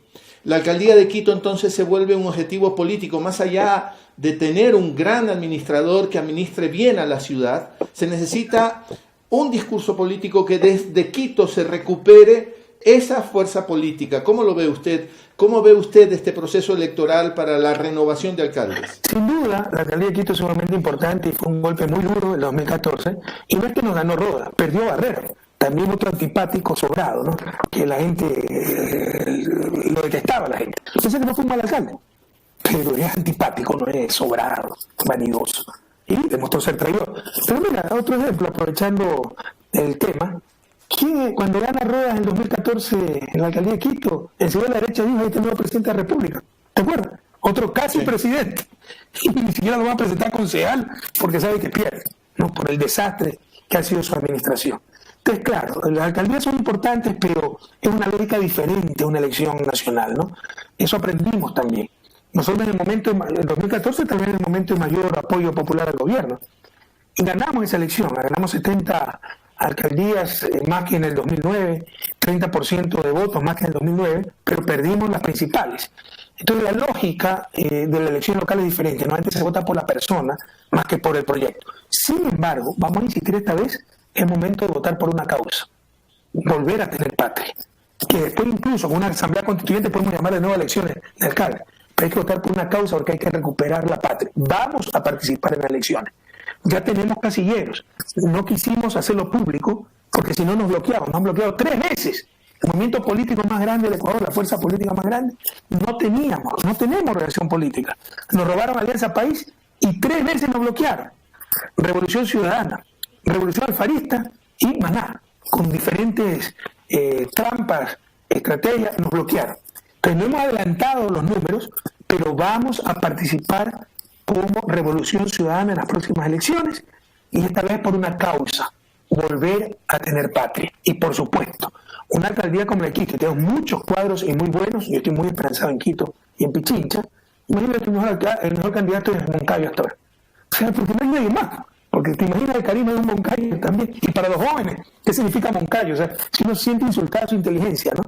La alcaldía de Quito entonces se vuelve un objetivo político, más allá de tener un gran administrador que administre bien a la ciudad, se necesita un discurso político que desde Quito se recupere esa fuerza política. ¿Cómo lo ve usted? ¿Cómo ve usted este proceso electoral para la renovación de alcaldes? Sin duda, la alcaldía de Quito es sumamente importante y fue un golpe muy duro en 2014. Y no es que nos ganó Roda, perdió Barrera. También otro antipático sobrado, ¿no? Que la gente lo detestaba, la gente. Entonces que no fue un mal alcalde, pero es antipático, no es sobrado, vanidoso. Y demostró ser traidor. Pero mira, otro ejemplo, aprovechando el tema, que cuando gana Rodas en 2014 en la alcaldía de Quito, enseguida la derecha dijo: este nuevo presidente de la República. ¿Te acuerdas? Otro casi presidente. Y ni siquiera lo va a presentar concejal porque sabe que pierde, ¿no? Por el desastre que ha sido su administración. Entonces, claro, las alcaldías son importantes, pero es una lógica diferente a una elección nacional, ¿no? Eso aprendimos también. Nosotros en 2014 también en el momento de mayor apoyo popular al gobierno. Y ganamos esa elección, ganamos 70 alcaldías más que en el 2009, 30% de votos más que en el 2009, pero perdimos las principales. Entonces la lógica de la elección local es diferente, normalmente se vota por la persona más que por el proyecto. Sin embargo, vamos a insistir esta vez, es momento de votar por una causa, volver a tener patria, que después incluso con una asamblea constituyente podemos llamar de nuevo elecciones de alcalde, pero hay que votar por una causa porque hay que recuperar la patria. Vamos a participar en las elecciones. Ya tenemos casilleros, no quisimos hacerlo público porque si no nos bloqueaban, nos han bloqueado 3 veces. El movimiento político más grande del Ecuador, la fuerza política más grande, no tenemos relación política. Nos robaron Alianza País y 3 veces nos bloquearon. Revolución Ciudadana, Revolución Alfarista y Maná, con diferentes trampas, estrategias, nos bloquearon. Entonces no hemos adelantado los números, pero vamos a participar como Revolución Ciudadana en las próximas elecciones y esta vez por una causa, volver a tener patria. Y por supuesto, una alcaldía como la de Quito, tenemos muchos cuadros y muy buenos, yo estoy muy esperanzado en Quito y en Pichincha. Imagínate que el mejor candidato es Moncayo hasta ahora. O sea, porque no hay nadie más. Porque te imaginas el carisma de un Moncayo también. Y para los jóvenes, ¿qué significa Moncayo? O sea, si uno siente insultada su inteligencia, ¿no?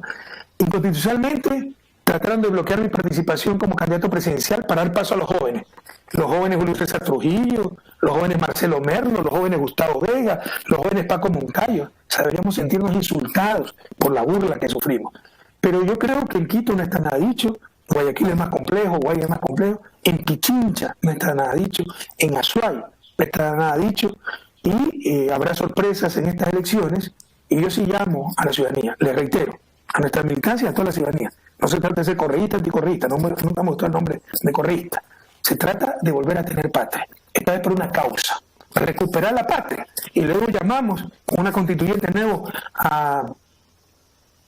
Inconstitucionalmente trataron de bloquear mi participación como candidato presidencial para dar paso a los jóvenes. Los jóvenes Julio César Trujillo, los jóvenes Marcelo Merlo, los jóvenes Gustavo Vega, los jóvenes Paco Moncayo. O sea, deberíamos sentirnos insultados por la burla que sufrimos. Pero yo creo que en Quito no está nada dicho, Guayaquil es más complejo, Guaya es más complejo, en Pichincha no está nada dicho, en Azuay no está nada dicho, y habrá sorpresas en estas elecciones, y yo sí llamo a la ciudadanía, les reitero, a nuestra militancia, a toda la ciudadanía. No se trata de ser correísta, anticorreísta, nunca hemos usado el nombre de correísta. Se trata de volver a tener patria. esta vez por una causa, recuperar la patria. Y luego llamamos con una constituyente nuevo a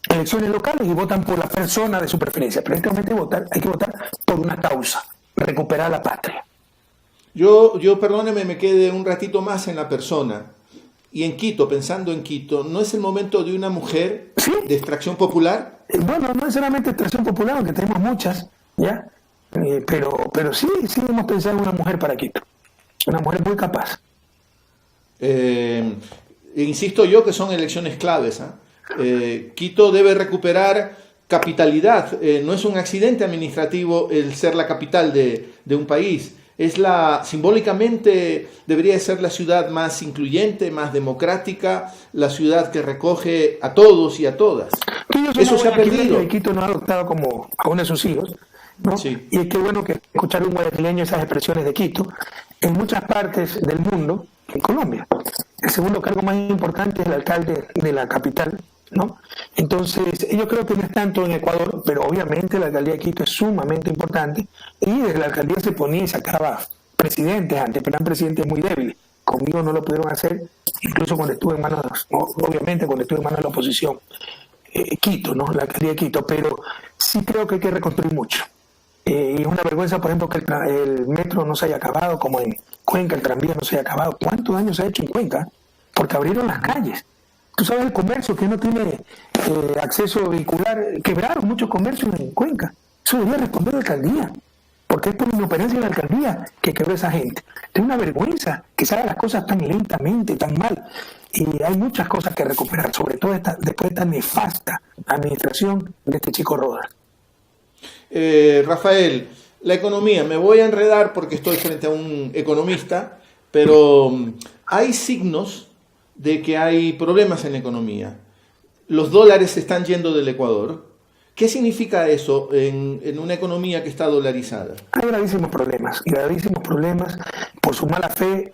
elecciones locales y votan por la persona de su preferencia. Pero en este momento hay que votar por una causa, recuperar la patria. Yo perdóneme, me quedé un ratito más en la persona. Y en Quito, pensando en Quito, ¿no es el momento de una mujer de extracción popular? Bueno, no necesariamente extracción popular, aunque tenemos muchas, ¿ya? Pero sí hemos pensado en una mujer para Quito. Una mujer muy capaz. Insisto yo que son elecciones claves. Quito debe recuperar capitalidad. No es un accidente administrativo el ser la capital de un país. Simbólicamente debería ser la ciudad más incluyente, más democrática, la ciudad que recoge a todos y a todas. Eso se ha perdido. Quito nos ha adoptado como a uno de sus hijos, ¿no? Sí. Y qué bueno que escuchar un guayaquileño esas expresiones de Quito. En muchas partes del mundo, en Colombia, el segundo cargo más importante es el alcalde de la capital, ¿no? Entonces, yo creo que no es tanto en Ecuador, pero obviamente la alcaldía de Quito es sumamente importante y desde la alcaldía se ponía y sacaba presidentes antes, pero eran presidentes muy débiles. Conmigo no lo pudieron hacer, incluso cuando estuve en manos, obviamente cuando estuve en manos de la oposición, Quito, ¿no? La alcaldía de Quito, pero sí creo que hay que reconstruir mucho. Y es una vergüenza, por ejemplo, que el metro no se haya acabado, como en Cuenca, el tranvía no se haya acabado. ¿Cuántos daños se ha hecho en Cuenca? Porque abrieron las calles. Tú sabes, el comercio que no tiene acceso vehicular, quebraron muchos comercios en Cuenca. Eso debería responder la alcaldía, porque es por inoperancia de la alcaldía que quebró esa gente. Es una vergüenza que se hagan las cosas tan lentamente, tan mal. Y hay muchas cosas que recuperar, sobre todo después de esta nefasta administración de este chico Rodas. Rafael, la economía, me voy a enredar porque estoy frente a un economista, pero hay signos de que hay problemas en la economía. Los dólares se están yendo del Ecuador. ¿Qué significa eso en una economía que está dolarizada? Hay gravísimos problemas por su mala fe.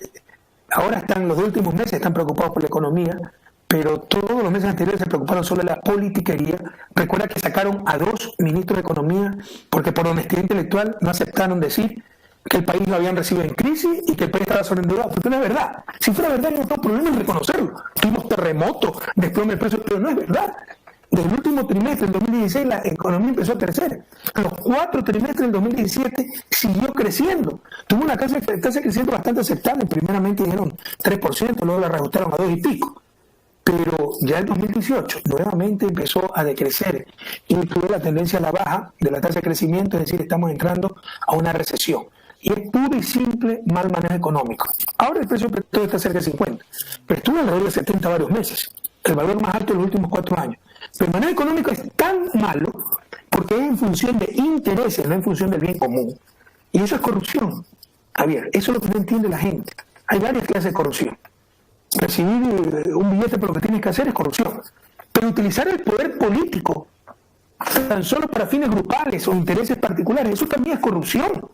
Ahora los últimos meses están preocupados por la economía, pero todos los meses anteriores se preocuparon solo de la politiquería. Recuerda que sacaron a 2 ministros de Economía porque por honestidad intelectual no aceptaron decir que el país lo habían recibido en crisis y que el país estaba sobreendeudado, porque no es verdad. Si fuera verdad, no tengo problema en reconocerlo. Tuvimos terremotos, desplome del precio, pero no es verdad. Desde el último trimestre del 2016 la economía empezó a crecer. Los 4 trimestres del 2017 siguió creciendo. Tuvo una tasa de crecimiento bastante aceptable. Primeramente dijeron 3%, luego la reajustaron a 2 y pico. Pero ya el 2018 nuevamente empezó a decrecer y tuvo la tendencia a la baja de la tasa de crecimiento, es decir, estamos entrando a una recesión. Y es puro y simple mal manejo económico. Ahora el precio del petróleo está cerca de 50, pero estuvo alrededor de 70 varios meses, el valor más alto de los últimos 4 años. Pero el manejo económico es tan malo porque es en función de intereses, no en función del bien común. Y eso es corrupción. Javier, eso es lo que no entiende la gente. Hay varias clases de corrupción. Recibir un billete por lo que tienes que hacer es corrupción. Pero utilizar el poder político tan solo para fines grupales o intereses particulares, eso también es corrupción.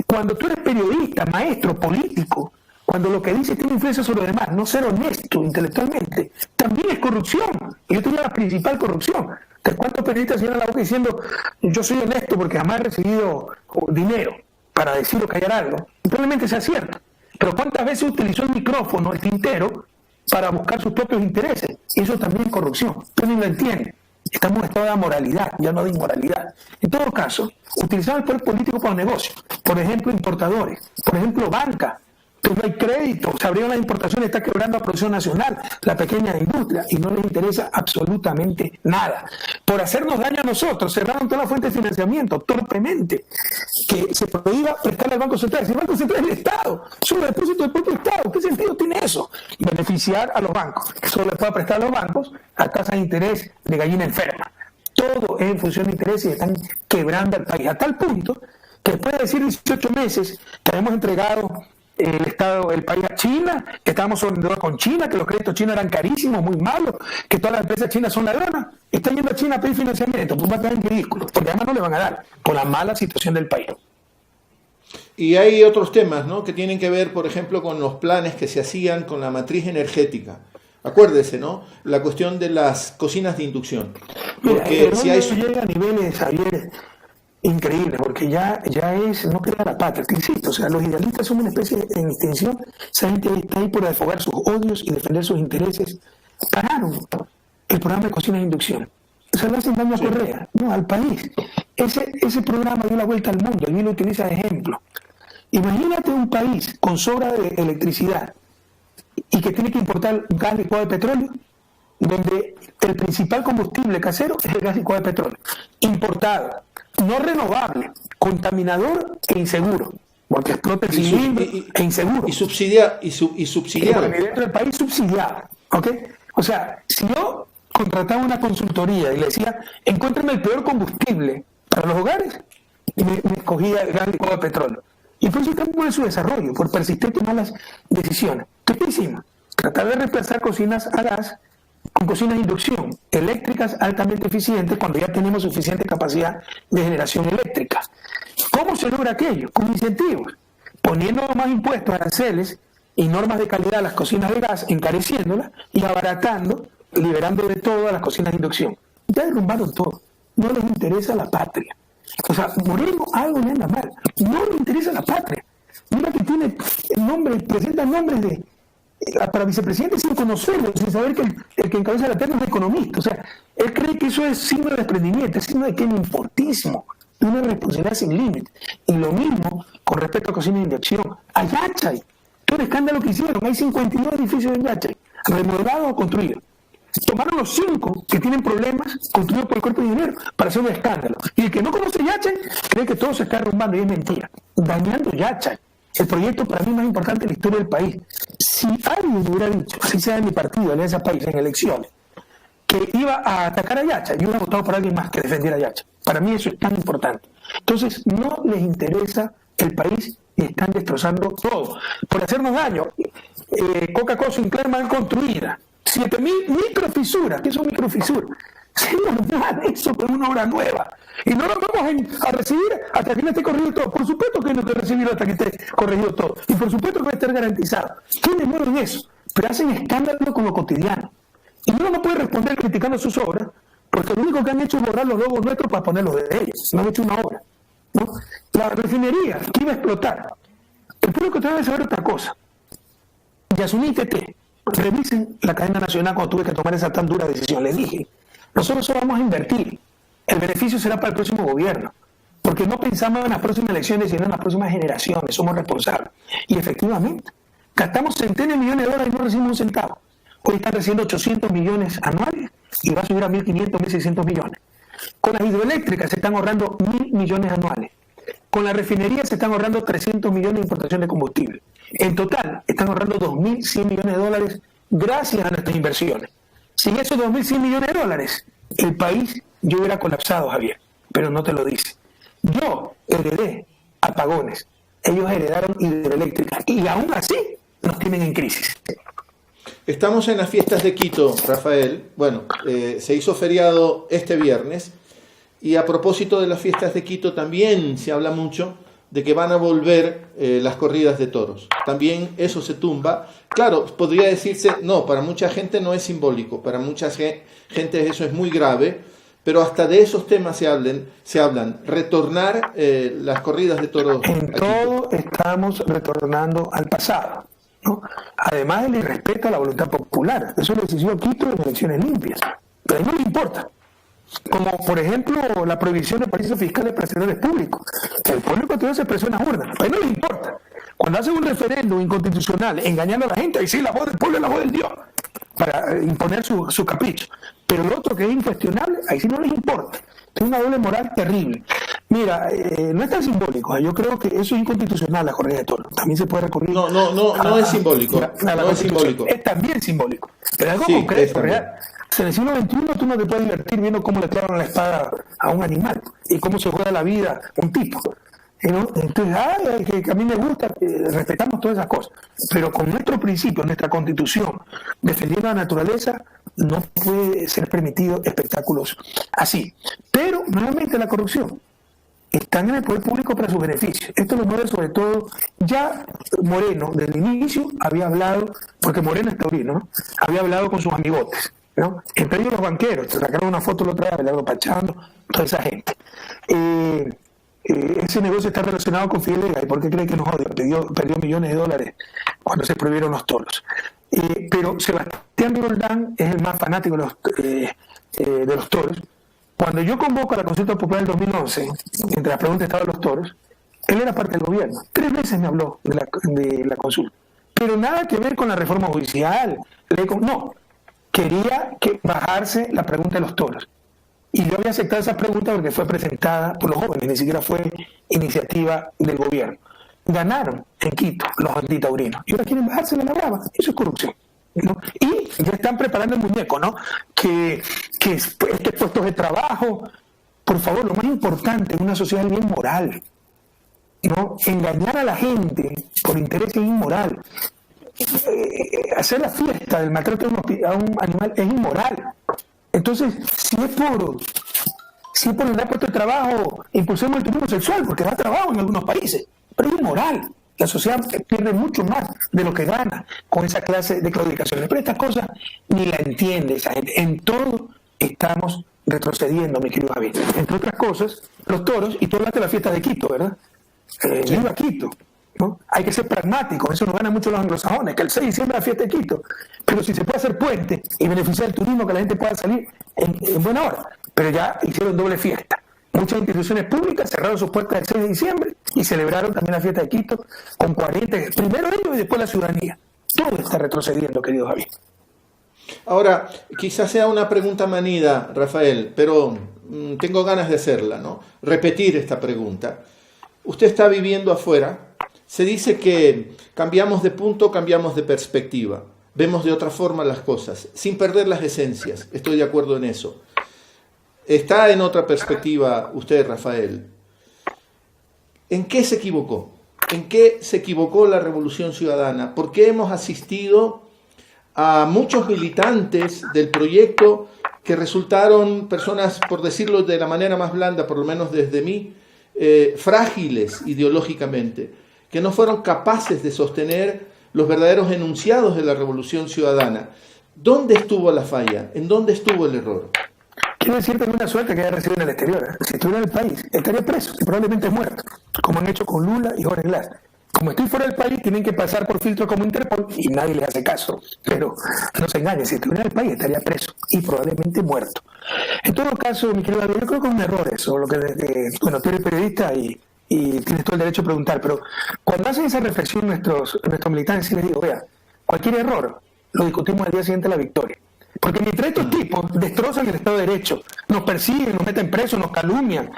Cuando tú eres periodista, maestro, político, cuando lo que dices tiene influencia sobre los demás, no ser honesto intelectualmente, también es corrupción. Y yo tengo la principal corrupción. ¿Cuántos periodistas se llenan la boca diciendo yo soy honesto porque jamás he recibido dinero para decir o callar algo? Y probablemente sea cierto. Pero ¿cuántas veces utilizó el micrófono, el tintero, para buscar sus propios intereses? Eso también es corrupción. Usted no lo entiende. Estamos en estado de moralidad, ya no de inmoralidad. En todo caso, utilizar el poder político para los negocios. Por ejemplo, importadores. Por ejemplo, banca. Pues no hay crédito, se abrieron las importaciones, está quebrando la producción nacional, la pequeña industria, y no les interesa absolutamente nada. Por hacernos daño a nosotros, cerraron toda la fuente de financiamiento, torpemente, que se prohíba prestarle al Banco Central. Si el Banco Central es el Estado, son los depósitos del propio Estado, ¿qué sentido tiene eso? Beneficiar a los bancos, que solo le pueda prestar a los bancos a tasas de interés de gallina enferma. Todo es en función de intereses y están quebrando al país, a tal punto que después de decir 18 meses que hemos entregado el país a China, que estábamos sobreendeudados con China, que los créditos chinos eran carísimos, muy malos, que todas las empresas chinas son ladronas, están yendo a China a pedir financiamiento, pues va a quedar en ridículo, porque además no le van a dar por la mala situación del país. Y hay otros temas, ¿no?, que tienen que ver, por ejemplo, con los planes que se hacían con la matriz energética. Acuérdese, ¿no?, la cuestión de las cocinas de inducción. Porque mira, si hay... llega a niveles, Javier, increíble, porque ya es no crear la patria, te insisto, o sea, los idealistas son una especie en extinción, esa gente está ahí por desfogar sus odios y defender sus intereses. Pararon el programa de cocina de inducción, o sea, le hacen daño a Correa, no, al país. Ese programa dio la vuelta al mundo, él lo utiliza de ejemplo. Imagínate un país con sobra de electricidad y que tiene que importar gas licuado de petróleo, donde el principal combustible casero es el gas licuado de petróleo, importado, no renovable, contaminador e inseguro, porque explota el cilindro e inseguro. Y subsidiado. Y dentro del país subsidiado, ¿ok? O sea, si yo contrataba una consultoría y le decía, encuéntrame el peor combustible para los hogares, y me escogía el gas licuado de petróleo. Y por eso estamos en su desarrollo, por persistentes malas decisiones. ¿Qué hicimos? Tratar de reemplazar cocinas a gas con cocinas de inducción eléctricas altamente eficientes cuando ya tenemos suficiente capacidad de generación eléctrica. ¿Cómo se logra aquello? Con incentivos, poniendo más impuestos, aranceles y normas de calidad a las cocinas de gas, encareciéndolas y abaratando, liberando de todo a las cocinas de inducción. Ya derrumbaron todo. No les interesa la patria. O sea, Moreno algo le anda mal. No le interesa la patria. Mira que tiene el nombre, presenta nombres de para vicepresidente sin conocerlo, sin saber que el que encabeza la terna es economista. O sea, él cree que eso es signo de desprendimiento, es signo de que es importismo, de una responsabilidad sin límites. Y lo mismo con respecto a cocina de inducción. A Yachay, todo el escándalo que hicieron, hay 52 edificios en Yachay, remodelados o construidos. Tomaron los 5 que tienen problemas construidos por el cuerpo de dinero para hacer un escándalo. Y el que no conoce Yachay cree que todo se está derrumbando y es mentira. Dañando Yachay, el proyecto para mí más importante de la historia del país. Si alguien hubiera dicho, así sea de mi partido, Alianza País, en elecciones, que iba a atacar a Yachay, yo hubiera votado por alguien más que defendiera a Yachay. Para mí eso es tan importante. Entonces, no les interesa el país y están destrozando todo. Por hacernos daño, Coca-Cola Sinclair mal construida, 7.000 microfisuras. ¿Qué son microfisuras? Es normal eso con una obra nueva. Y no lo vamos a recibir hasta que no esté corregido todo. Por supuesto que no te recibirlo hasta que esté corregido todo. Y por supuesto que va a estar garantizado. ¿Qué demora en eso? Pero hacen escándalo con lo cotidiano. Y uno no puede responder criticando sus obras, porque lo único que han hecho es borrar los logos nuestros para ponerlos de ellos. No han hecho una obra, ¿no? La refinería que iba a explotar. El público debe saber otra cosa. Yasuní TT, revisen la cadena nacional cuando tuve que tomar esa tan dura decisión. Les dije, nosotros solo vamos a invertir. El beneficio será para el próximo gobierno, porque no pensamos en las próximas elecciones, sino en las próximas generaciones. Somos responsables. Y efectivamente, gastamos centenas de millones de dólares y no recibimos un centavo. Hoy están recibiendo 800 millones anuales y va a subir a 1.500, 1.600 millones. Con las hidroeléctricas se están ahorrando 1.000 millones anuales. Con la refinería se están ahorrando 300 millones de importación de combustible. En total, están ahorrando 2.100 millones de dólares gracias a nuestras inversiones. Sin esos 2.100 millones de dólares, el país yo hubiera colapsado, Javier, pero no te lo dice. Yo heredé apagones, ellos heredaron hidroeléctricas y aún así nos tienen en crisis. Estamos en las fiestas de Quito, Rafael. Bueno, se hizo feriado este viernes y a propósito de las fiestas de Quito también se habla mucho de que van a volver las corridas de toros. También eso se tumba. Claro, podría decirse, no, para mucha gente no es simbólico, para mucha gente eso es muy grave, pero hasta de esos temas se hablan. Retornar las corridas de toros. En todo estamos retornando al pasado, ¿no? Además del irrespeto a la voluntad popular. Eso lo decidió Quito en elecciones limpias. Pero a él no le importa. Como, por ejemplo, la prohibición de paraísos fiscales para servidores públicos. El pueblo ecuatoriano se expresó en las urnas. A él no le importa. Cuando hace un referéndum inconstitucional engañando a la gente, ahí sí, la voz del pueblo es la voz del Dios, para imponer su capricho. Pero lo otro que es incuestionable, ahí sí no les importa. Es una doble moral terrible. Mira, no es tan simbólico. Yo creo que eso es inconstitucional, la corrida de toros. También se puede recurrir. No es simbólico. No es simbólico. Es también simbólico. Pero algo concreto, real. En el siglo XXI tú no te puedes divertir viendo cómo le clavan la espada a un animal y cómo se juega la vida un tipo. ¿No? Entonces, que a mí me gusta, respetamos todas esas cosas, pero con nuestro principio, nuestra constitución, defendiendo la naturaleza, no puede ser permitido espectáculos así. Pero, nuevamente, la corrupción. Están en el poder público para sus beneficios. Esto lo mueve sobre todo, ya Moreno, desde el inicio, había hablado, porque Moreno es taurino, ¿no? Había hablado con sus amigotes, ¿no? Entre ellos los banqueros, te sacaron una foto la otra vez, Abelardo Pachano, toda esa gente. ese negocio está relacionado con Fidel Vega. ¿Y por qué cree que nos odia? Perdió millones de dólares cuando se prohibieron los toros. Pero Sebastián Roldán es el más fanático de los toros. Cuando yo convoco a la consulta popular del 2011, entre las preguntas estaban los toros, él era parte del gobierno. 3 veces me habló de la consulta. Pero nada que ver con la reforma judicial. No, quería bajarse la pregunta de los toros. Y yo había aceptado esa pregunta porque fue presentada por los jóvenes, ni siquiera fue iniciativa del gobierno. Ganaron en Quito los antitaurinos y ahora quieren bajarse la brava. Eso es corrupción, ¿no? Y ya están preparando el muñeco, ¿no? Que puestos de trabajo, por favor, lo más importante en una sociedad es bien moral, ¿no? Engañar a la gente por interés es inmoral. Hacer la fiesta del maltrato a un animal es inmoral. Entonces, si es por el puesto de trabajo, impulsemos el turismo sexual, porque da trabajo en algunos países, pero es inmoral. La sociedad pierde mucho más de lo que gana con esa clase de claudicaciones. Pero estas cosas ni la entiende esa gente. En todo estamos retrocediendo, mi querido Javier. Entre otras cosas, los toros, y tú hablaste de la fiesta de Quito, ¿verdad? Viva Quito, ¿no? Hay que ser pragmático, eso nos gana mucho los anglosajones, que el 6 de diciembre es la fiesta de Quito, pero si se puede hacer puente y beneficiar el turismo, que la gente pueda salir en buena hora, pero ya hicieron doble fiesta. Muchas instituciones públicas cerraron sus puertas el 6 de diciembre y celebraron también la fiesta de Quito con 40, primero ellos y después la ciudadanía. Todo está retrocediendo, querido Javier. Ahora, quizás sea una pregunta manida, Rafael, pero tengo ganas de hacerla, ¿no? Repetir esta pregunta. Usted está viviendo afuera. Se dice que cambiamos de punto, cambiamos de perspectiva. Vemos de otra forma las cosas, sin perder las esencias. Estoy de acuerdo en eso. Está en otra perspectiva usted, Rafael. ¿En qué se equivocó? ¿En qué se equivocó la Revolución Ciudadana? ¿Por qué hemos asistido a muchos militantes del proyecto que resultaron personas, por decirlo de la manera más blanda, por lo menos desde mí, frágiles ideológicamente, que no fueron capaces de sostener los verdaderos enunciados de la Revolución Ciudadana? ¿Dónde estuvo la falla? ¿En dónde estuvo el error? Quiero decirte que una suerte que haya recibido en el exterior. Si estuviera en el país, estaría preso y probablemente muerto, como han hecho con Lula y Jorge Glass. Como estoy fuera del país, tienen que pasar por filtros como Interpol y nadie les hace caso. Pero no se engañen, si estuviera en el país estaría preso y probablemente muerto. En todo caso, mi querido David, yo creo que es un error eso. Bueno, tú eres periodista y tienes todo el derecho a preguntar, pero cuando hacen esa reflexión nuestros militantes, sí les digo, vea, cualquier error lo discutimos al día siguiente de la victoria. Porque mientras estos tipos destrozan el Estado de Derecho, nos persiguen, nos meten presos, nos calumnian,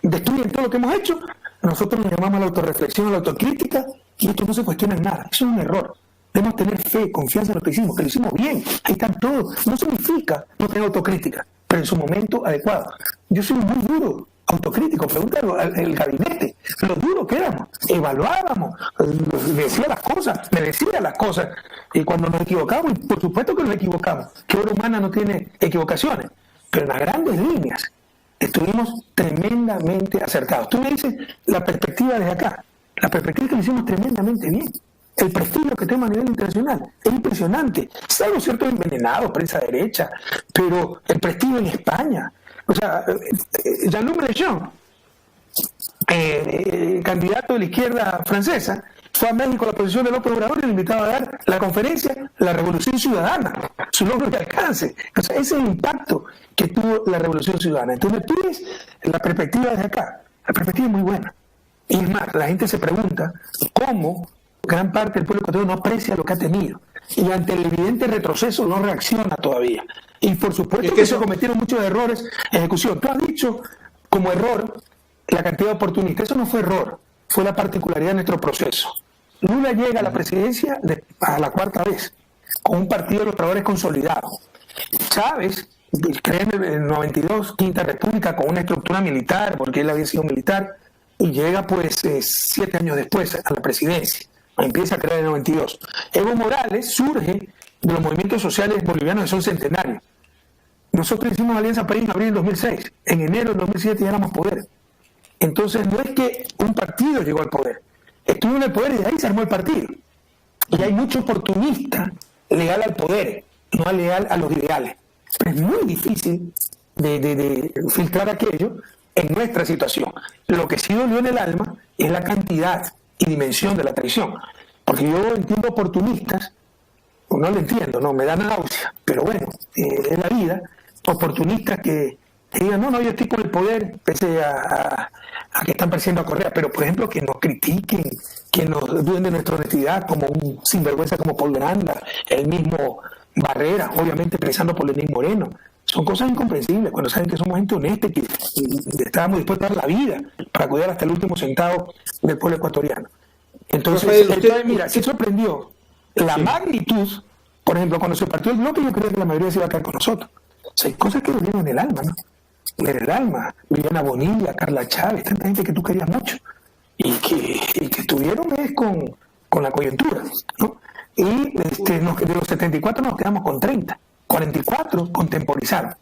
destruyen todo lo que hemos hecho, nosotros nos llamamos a la autorreflexión, a la autocrítica, y esto no se cuestiona en nada. Eso es un error. Debemos tener fe, confianza en lo que lo hicimos bien, ahí están todos. No significa no tener autocrítica, pero en su momento adecuado. Yo soy muy duro, autocrítico, pregúntalo al gabinete, lo duro que éramos, evaluábamos, decía las cosas, me decía las cosas, y cuando nos equivocamos, y por supuesto que nos equivocamos, que obra humana no tiene equivocaciones, pero en las grandes líneas estuvimos tremendamente acertados. Tú me dices la perspectiva desde acá, la perspectiva es que lo hicimos tremendamente bien. El prestigio que tenemos a nivel internacional es impresionante, salvo ciertos envenenados, prensa derecha, pero el prestigio en España. O sea, Jean-Luc Mélenchon, candidato de la izquierda francesa, fue a México a la posición de López Obrador y le invitaba a dar la conferencia La Revolución Ciudadana, su logro de alcance. O sea, ese es el impacto que tuvo la Revolución Ciudadana. Entonces, tú ves la perspectiva desde acá. La perspectiva es muy buena. Y es más, la gente se pregunta cómo gran parte del pueblo ecuatoriano no aprecia lo que ha tenido. Y ante el evidente retroceso no reacciona todavía. Y por supuesto que se cometieron muchos errores en ejecución. Tú has dicho como error la cantidad de oportunistas. Eso no fue error, fue la particularidad de nuestro proceso. Lula llega a la presidencia a la 4ª vez, con un partido de los trabajadores consolidado. Chávez crea en el 92, Quinta República, con una estructura militar, porque él había sido militar, y llega pues 7 años después a la presidencia. Empieza a crear en el 92. Evo Morales surge de los movimientos sociales bolivianos que son centenarios. Nosotros hicimos Alianza País en abril del 2006. En enero del 2007 ya éramos poder. Entonces no es que un partido llegó al poder. Estuvo en el poder y de ahí se armó el partido. Y hay mucho oportunista legal al poder, no legal a los ideales. Pero es muy difícil de filtrar aquello en nuestra situación. Lo que sí dolió en el alma es la cantidad y dimensión de la traición. Porque yo entiendo oportunistas, no lo entiendo, no, me da náusea, pero bueno, es la vida, oportunistas que digan, no, yo estoy con el poder, pese a que están persiguiendo a Correa, pero por ejemplo que nos critiquen, que nos duden de nuestra honestidad, como un sinvergüenza como Paul Granda, el mismo Barrera, obviamente pensando por Lenín Moreno. Son cosas incomprensibles cuando saben que somos gente honesta y que estábamos dispuestos a dar la vida para cuidar hasta el último centavo del pueblo ecuatoriano. Entonces, Rafael, mira, se sorprendió la magnitud, por ejemplo, cuando se partió el bloque, yo creo que la mayoría se iba a caer con nosotros. O sea, hay cosas que dolieron en el alma, ¿no? En el alma. Viviana Bonilla, Carla Chávez, tanta gente que tú querías mucho y que estuvieron con la coyuntura, ¿no? Y de los 74 nos quedamos con 30, 44 contemporizaron.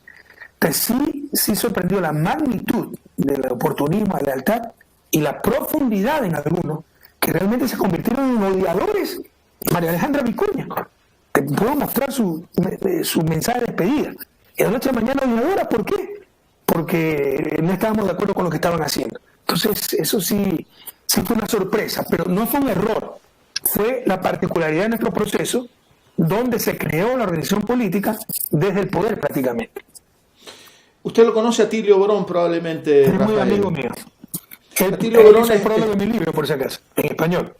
Entonces sí sorprendió la magnitud del oportunismo, la lealtad y la profundidad en algunos que realmente se convirtieron en odiadores. María Alejandra Vicuña, te puedo mostrar su mensaje de despedida. Y de la noche a mañana odiadora, ¿por qué? Porque no estábamos de acuerdo con lo que estaban haciendo. Entonces, eso sí fue una sorpresa, pero no fue un error. Fue la particularidad de nuestro proceso, donde se creó la organización política desde el poder prácticamente. Usted lo conoce a Atilio Borón probablemente, es Rafael. Muy amigo mío. Atilio Borón es el prólogo de mi libro, por si acaso, en español.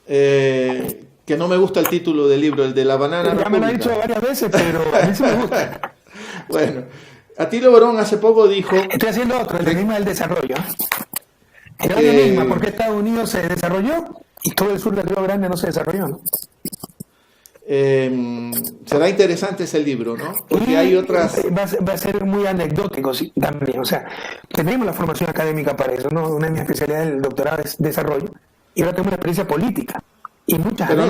Que no me gusta el título del libro, el de la banana. Ya me lo ha dicho varias veces, pero a mí sí me gusta. Bueno, Atilio Borón hace poco dijo... Estoy haciendo otro, el enigma del desarrollo. El enigma, ¿por qué Estados Unidos se desarrolló y todo el sur del Río Grande no se desarrolló, ¿no? Será interesante ese libro, ¿no? Porque hay otras... Va a ser muy anecdótico sí, también, o sea, tenemos la formación académica para eso, ¿no? Una de mis especialidades del doctorado es desarrollo, y ahora tengo una experiencia política, y muchas Pero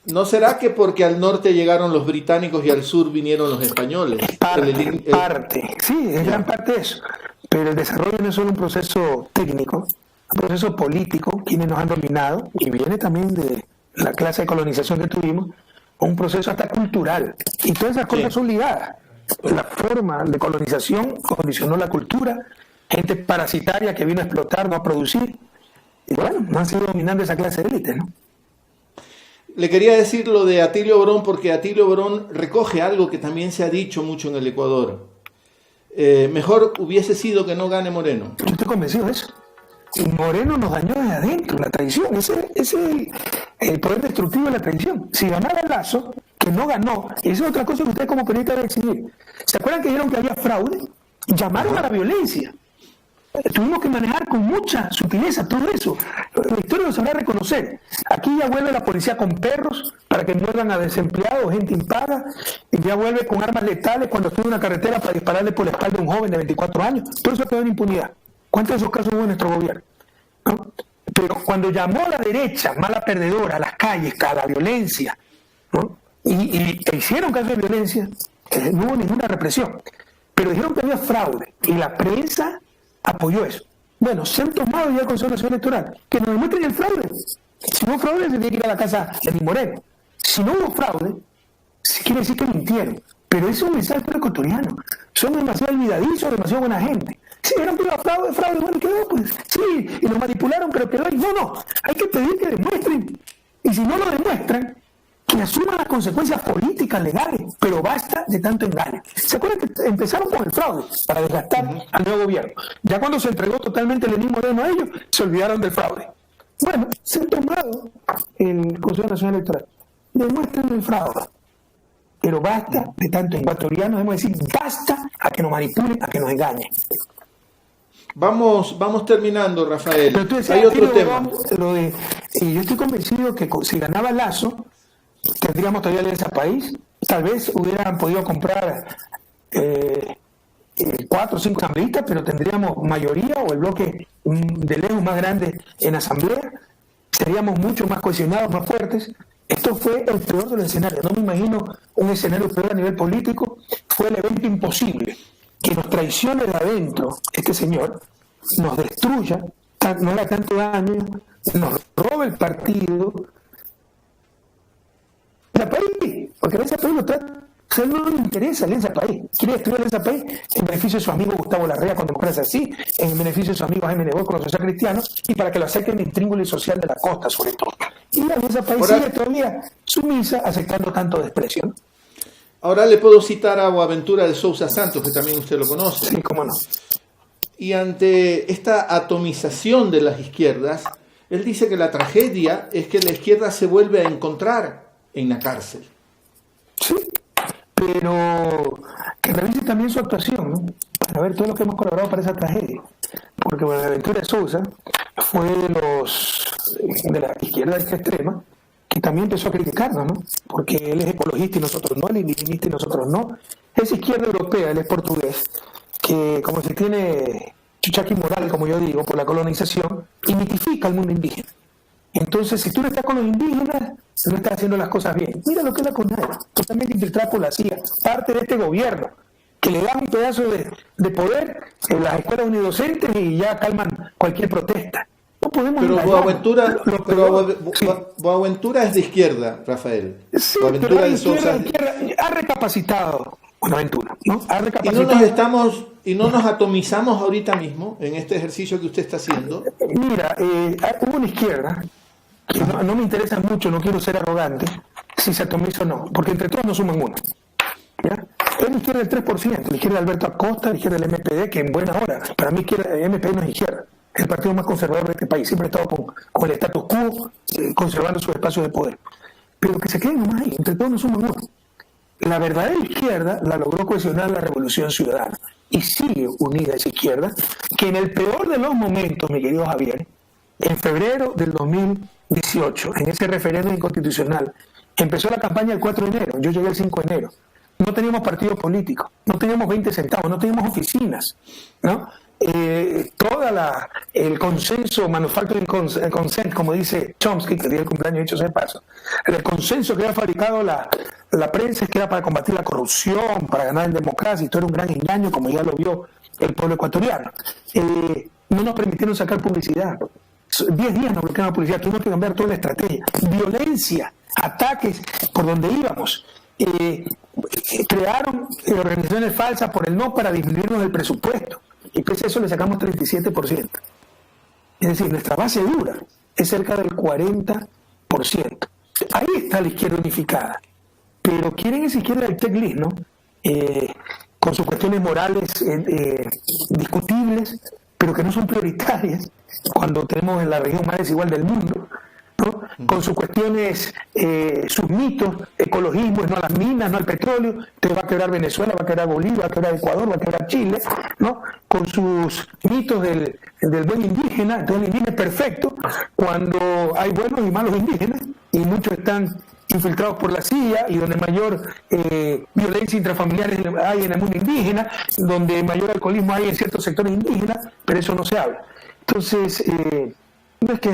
¿no será que porque al norte llegaron los británicos y al sur vinieron los españoles? Parte, sí, es gran parte de eso, pero el desarrollo no es solo un proceso técnico, un proceso político, quienes nos han dominado, y viene también de la clase de colonización que tuvimos, un proceso hasta cultural, y todas esas cosas son ligadas. La forma de colonización condicionó la cultura, gente parasitaria que vino a explotar, no a producir, y bueno, no han sido dominando esa clase de élite, ¿no? Le quería decir lo de Atilio Borón porque Atilio Borón recoge algo que también se ha dicho mucho en el Ecuador. Mejor hubiese sido que no gane Moreno. Yo estoy convencido de eso. Y Moreno nos dañó desde adentro, la traición. Ese es el poder destructivo de la traición. Si ganara Lazo, que no ganó, y esa es otra cosa que ustedes como periodistas deben exigir. ¿Se acuerdan que dijeron que había fraude? Llamaron a la violencia. Tuvimos que manejar con mucha sutileza todo eso. La historia lo sabrá reconocer. Aquí ya vuelve la policía con perros para que muerdan a desempleados, gente impaga, y ya vuelve con armas letales cuando estuvo en una carretera para dispararle por la espalda a un joven de 24 años. Todo eso quedó en impunidad. ¿Cuántos de esos casos hubo en nuestro gobierno? ¿No? Pero cuando llamó a la derecha, mala perdedora, a las calles, a la violencia, ¿no? y hicieron casos de violencia, no hubo ninguna represión. Pero dijeron que había fraude, y la prensa apoyó eso. Bueno, se han tomado ya el Consejo Nacional Electoral, que nos demuestren el fraude. Si no hubo fraude, se tiene que ir a la casa de Lenín Moreno. Si no hubo fraude, quiere decir que mintieron. Pero eso es un mensaje para ecuatoriano. Son demasiado olvidadizos, demasiado buena gente. Sí, eran fraude, bueno, y quedó, pues. Sí, y lo manipularon, pero quedó ahí. No, hay que pedir que demuestren. Y si no lo demuestran, que asuman las consecuencias políticas, legales, pero basta de tanto engaño. ¿Se acuerdan que empezaron con el fraude para desgastar al nuevo gobierno? Ya cuando se entregó totalmente Lenín Moreno a ellos, se olvidaron del fraude. Bueno, se han tomado el Consejo Nacional Electoral. Demuestren el fraude. Pero basta de tanto ecuatoriano, debemos decir, basta a que nos manipulen, a que nos engañen. Vamos terminando, Rafael. Pero tú decías, hay otro tema. Y yo estoy convencido que si ganaba Lazo, tendríamos todavía alianza país, tal vez hubieran podido comprar 4 o 5 asambleístas, pero tendríamos mayoría o el bloque de lejos más grande en asamblea, seríamos mucho más cohesionados, más fuertes. Esto fue el peor de los escenarios, no me imagino un escenario peor a nivel político. Fue el evento imposible, que nos traicione de adentro este señor, nos destruya, no haga tanto daño, nos robe el partido, país, porque a veces país lo trata sea, no le interesa Alianza País. Quiere destruir Alianza País en beneficio de su amigo Gustavo Larrea con Democracia Sí, en beneficio de su amigo Jaime Nebot con los social cristianos y para que lo acerquen el intríngulo social de la costa, sobre todo. Y la Alianza País sigue todavía sumisa, aceptando tanto desprecio, ¿no? Ahora le puedo citar a Boaventura de Sousa Santos, que también usted lo conoce. Sí, cómo no. Y ante esta atomización de las izquierdas, él dice que la tragedia es que la izquierda se vuelve a encontrar en la cárcel. Sí, pero que revise también su actuación, ¿no? Para ver todo lo que hemos colaborado para esa tragedia. Porque Boaventura de Sousa fue de la izquierda extrema que también empezó a criticarnos, ¿no? Porque él es ecologista y nosotros no, él es indigenista y nosotros no. Es izquierda europea, él es portugués, que como se tiene chuchaqui moral, como yo digo, por la colonización, y mitifica al mundo indígena. Entonces, si tú no estás con los indígenas, no estás haciendo las cosas bien. Mira lo que es la CONADE, totalmente infiltrada por la CIA, parte de este gobierno, que le da un pedazo de poder en las escuelas unidocentes y ya calman cualquier protesta. No podemos. Pero Boaventura es de izquierda, Rafael. Sí, Boaventura pero de Sousa ha recapacitado Boaventura, ¿no? Ha recapacitado. Y no nos atomizamos ahorita mismo en este ejercicio que usted está haciendo. Mira, hubo una izquierda que no me interesa mucho, no quiero ser arrogante, si se atomiza o no, porque entre todos nos suman uno. ¿Ya? Es la izquierda del 3%, la izquierda de Alberto Acosta, la izquierda del MPD, que en buena hora, para mí el MPD no es izquierda, es el partido más conservador de este país, siempre ha estado con el status quo, conservando sus espacios de poder. Pero que se queden nomás ahí, entre todos nos suman uno. La verdadera izquierda la logró cohesionar la Revolución Ciudadana y sigue unida esa izquierda, que en el peor de los momentos, mi querido Javier, en febrero del 2018, en ese referéndum inconstitucional, empezó la campaña el 4 de enero, yo llegué el 5 de enero. No teníamos partido político, no teníamos 20 centavos, no teníamos oficinas, ¿no? El consenso, manufacturing consent, como dice Chomsky, que dio el cumpleaños dicho sea de paso, el consenso que había fabricado la prensa es que era para combatir la corrupción, para ganar en democracia, y esto era un gran engaño, como ya lo vio el pueblo ecuatoriano. No nos permitieron sacar publicidad. 10 días nos bloquearon la publicidad, tuvimos que cambiar toda la estrategia. Violencia, ataques por donde íbamos. Crearon organizaciones falsas por el no para disminuirnos el presupuesto. Y pese a eso le sacamos 37%. Es decir, nuestra base dura es cerca del 40%. Ahí está la izquierda unificada. Pero quieren esa izquierda del checklist, ¿no? Con sus cuestiones morales discutibles, pero que no son prioritarias cuando tenemos en la región más desigual del mundo, ¿no? Con sus cuestiones, sus mitos, ecologismo, no a las minas, no al petróleo, te va a quebrar Venezuela, va a quebrar Bolivia, va a quebrar Ecuador, va a quebrar Chile, ¿no? Con sus mitos del buen indígena, entonces el indígena es perfecto cuando hay buenos y malos indígenas, y muchos están infiltrados por la CIA, y donde mayor violencia intrafamiliar hay en el mundo indígena, donde mayor alcoholismo hay en ciertos sectores indígenas, pero eso no se habla. Entonces, no es que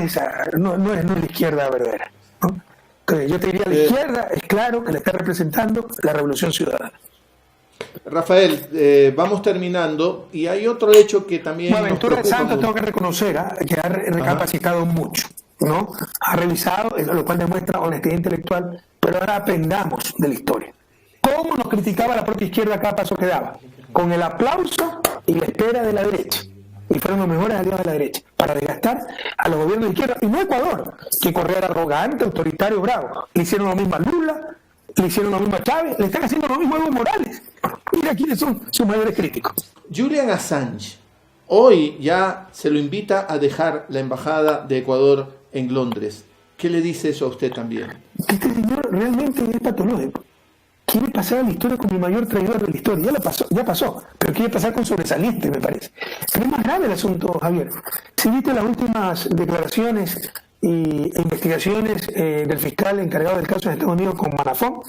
no es la izquierda verdadera, ¿no? Entonces, yo te diría, la izquierda es claro que le está representando la Revolución Ciudadana. Rafael, vamos terminando, y hay otro hecho que también Boaventura de Santos, tengo que reconocer que ha recapacitado mucho, ¿no? Ha revisado, lo cual demuestra honestidad intelectual, pero ahora aprendamos de la historia. ¿Cómo nos criticaba la propia izquierda cada paso que daba? Con el aplauso y la espera de la derecha. Y fueron los mejores aliados de la derecha para desgastar a los gobiernos de izquierda, y no Ecuador, que Correa era arrogante, autoritario, bravo. Le hicieron lo mismo a Lula, le hicieron lo mismo a Chávez, le están haciendo lo mismo a Evo Morales. Mira quiénes son sus mayores críticos. Julian Assange hoy ya se lo invita a dejar la embajada de Ecuador en Londres. ¿Qué le dice eso a usted también? Este señor realmente es patológico. Quiere pasar a la historia como el mayor traidor de la historia. Ya pasó, pero quiere pasar con sobresaliente, me parece. Pero es más grave el asunto, Javier. Si viste las últimas declaraciones e investigaciones del fiscal encargado del caso de Estados Unidos con Manafón,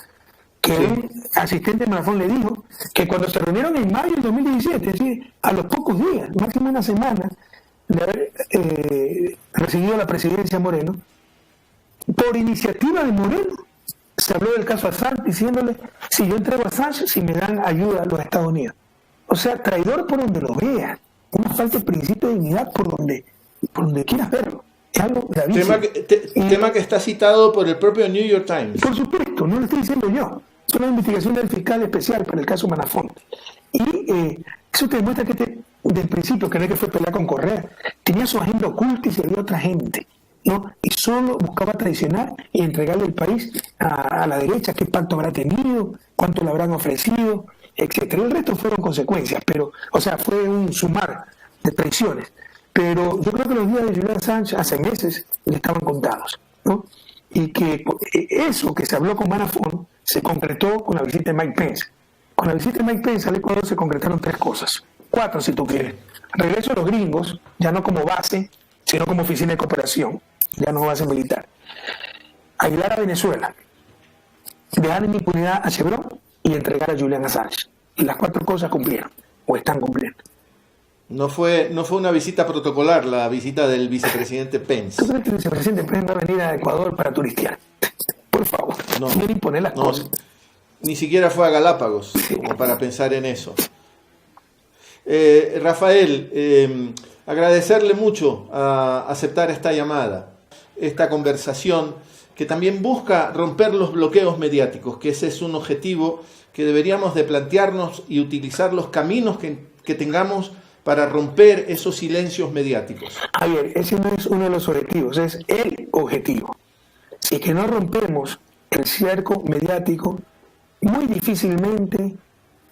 que un asistente de Manafón le dijo que cuando se reunieron en mayo del 2017, es decir, a los pocos días, máximo una semana de haber recibido la presidencia Moreno, por iniciativa de Moreno, se habló del caso Assange diciéndole, si yo entrego a Assange, si me dan ayuda a los Estados Unidos. O sea, traidor por donde lo veas, una falta de principio de dignidad por donde quieras verlo. Es algo gravísimo. Tema que está citado por el propio New York Times. Por supuesto, no lo estoy diciendo yo. Son las investigaciones del fiscal especial para el caso Manafonte. Y eso te demuestra que del principio, que no es que fue pelear con Correa, tenía su agenda oculta y se dio otra gente, ¿no? Y solo buscaba traicionar y entregarle el país a la derecha, qué pacto habrá tenido, cuánto le habrán ofrecido, etcétera. El resto fueron consecuencias, pero, o sea, fue un sumar de traiciones. Pero yo creo que los días de Julian Assange hace meses le estaban contados, ¿no? Y que eso que se habló con Manafort se concretó con la visita de Mike Pence. Con la visita de Mike Pence al Ecuador se concretaron 3 cosas, 4 si tú quieres. Regreso a los gringos, ya no como base, sino como oficina de cooperación, ya no base militar. Ayudar a Venezuela, dejar en impunidad a Chevron y entregar a Julian Assange. Y las 4 cosas cumplieron, o están cumpliendo. No fue una visita protocolar, la visita del vicepresidente Pence. ¿Tú crees que el vicepresidente Pence va a venir a Ecuador para turistear? Por favor, no quiere imponer las cosas. Ni siquiera fue a Galápagos, como para pensar en eso. Rafael, agradecerle mucho a aceptar esta llamada, esta conversación que también busca romper los bloqueos mediáticos, que ese es un objetivo que deberíamos de plantearnos y utilizar los caminos que tengamos para romper esos silencios mediáticos. Javier, ese no es uno de los objetivos, es el objetivo. Si es que no rompemos el cerco mediático, muy difícilmente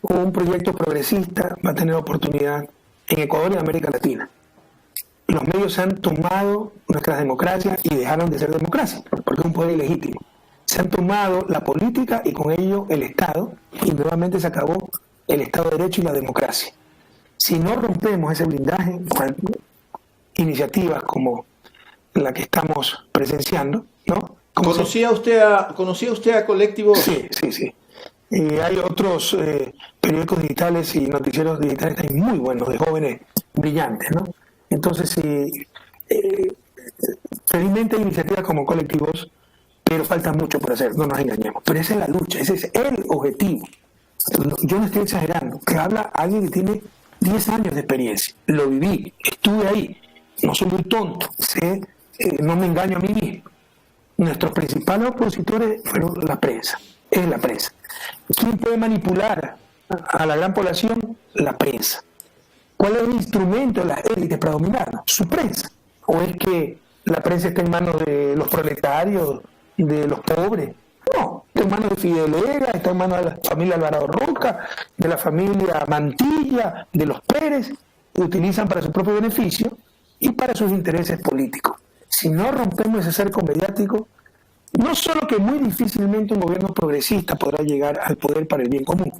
un proyecto progresista va a tener oportunidad en Ecuador y en América Latina. Los medios han tomado nuestras democracias y dejaron de ser democracia, porque es un poder ilegítimo. Se han tomado la política y con ello el Estado, y nuevamente se acabó el Estado de Derecho y la democracia. Si no rompemos ese blindaje con iniciativas como la que estamos presenciando, ¿no? ¿Conocía usted a Colectivo? Sí. Y hay otros periódicos digitales y noticieros digitales que hay muy buenos, de jóvenes brillantes, ¿no? Entonces, felizmente hay iniciativas como Colectivos, pero falta mucho por hacer, no nos engañemos. Pero esa es la lucha, ese es el objetivo. Yo no estoy exagerando, que habla alguien que tiene 10 años de experiencia, lo viví, estuve ahí, no soy muy tonto, no me engaño a mí mismo. Nuestros principales opositores fueron la prensa, es la prensa. ¿Quién puede manipular a la gran población? La prensa. ¿Cuál es el instrumento de las élites para dominarnos? Su prensa. ¿O es que la prensa está en manos de los proletarios, de los pobres? No, está en manos de Fidel Ega, está en manos de la familia Alvarado Roca, de la familia Mantilla, de los Pérez, que utilizan para su propio beneficio y para sus intereses políticos. Si no rompemos ese cerco mediático, no solo que muy difícilmente un gobierno progresista podrá llegar al poder para el bien común,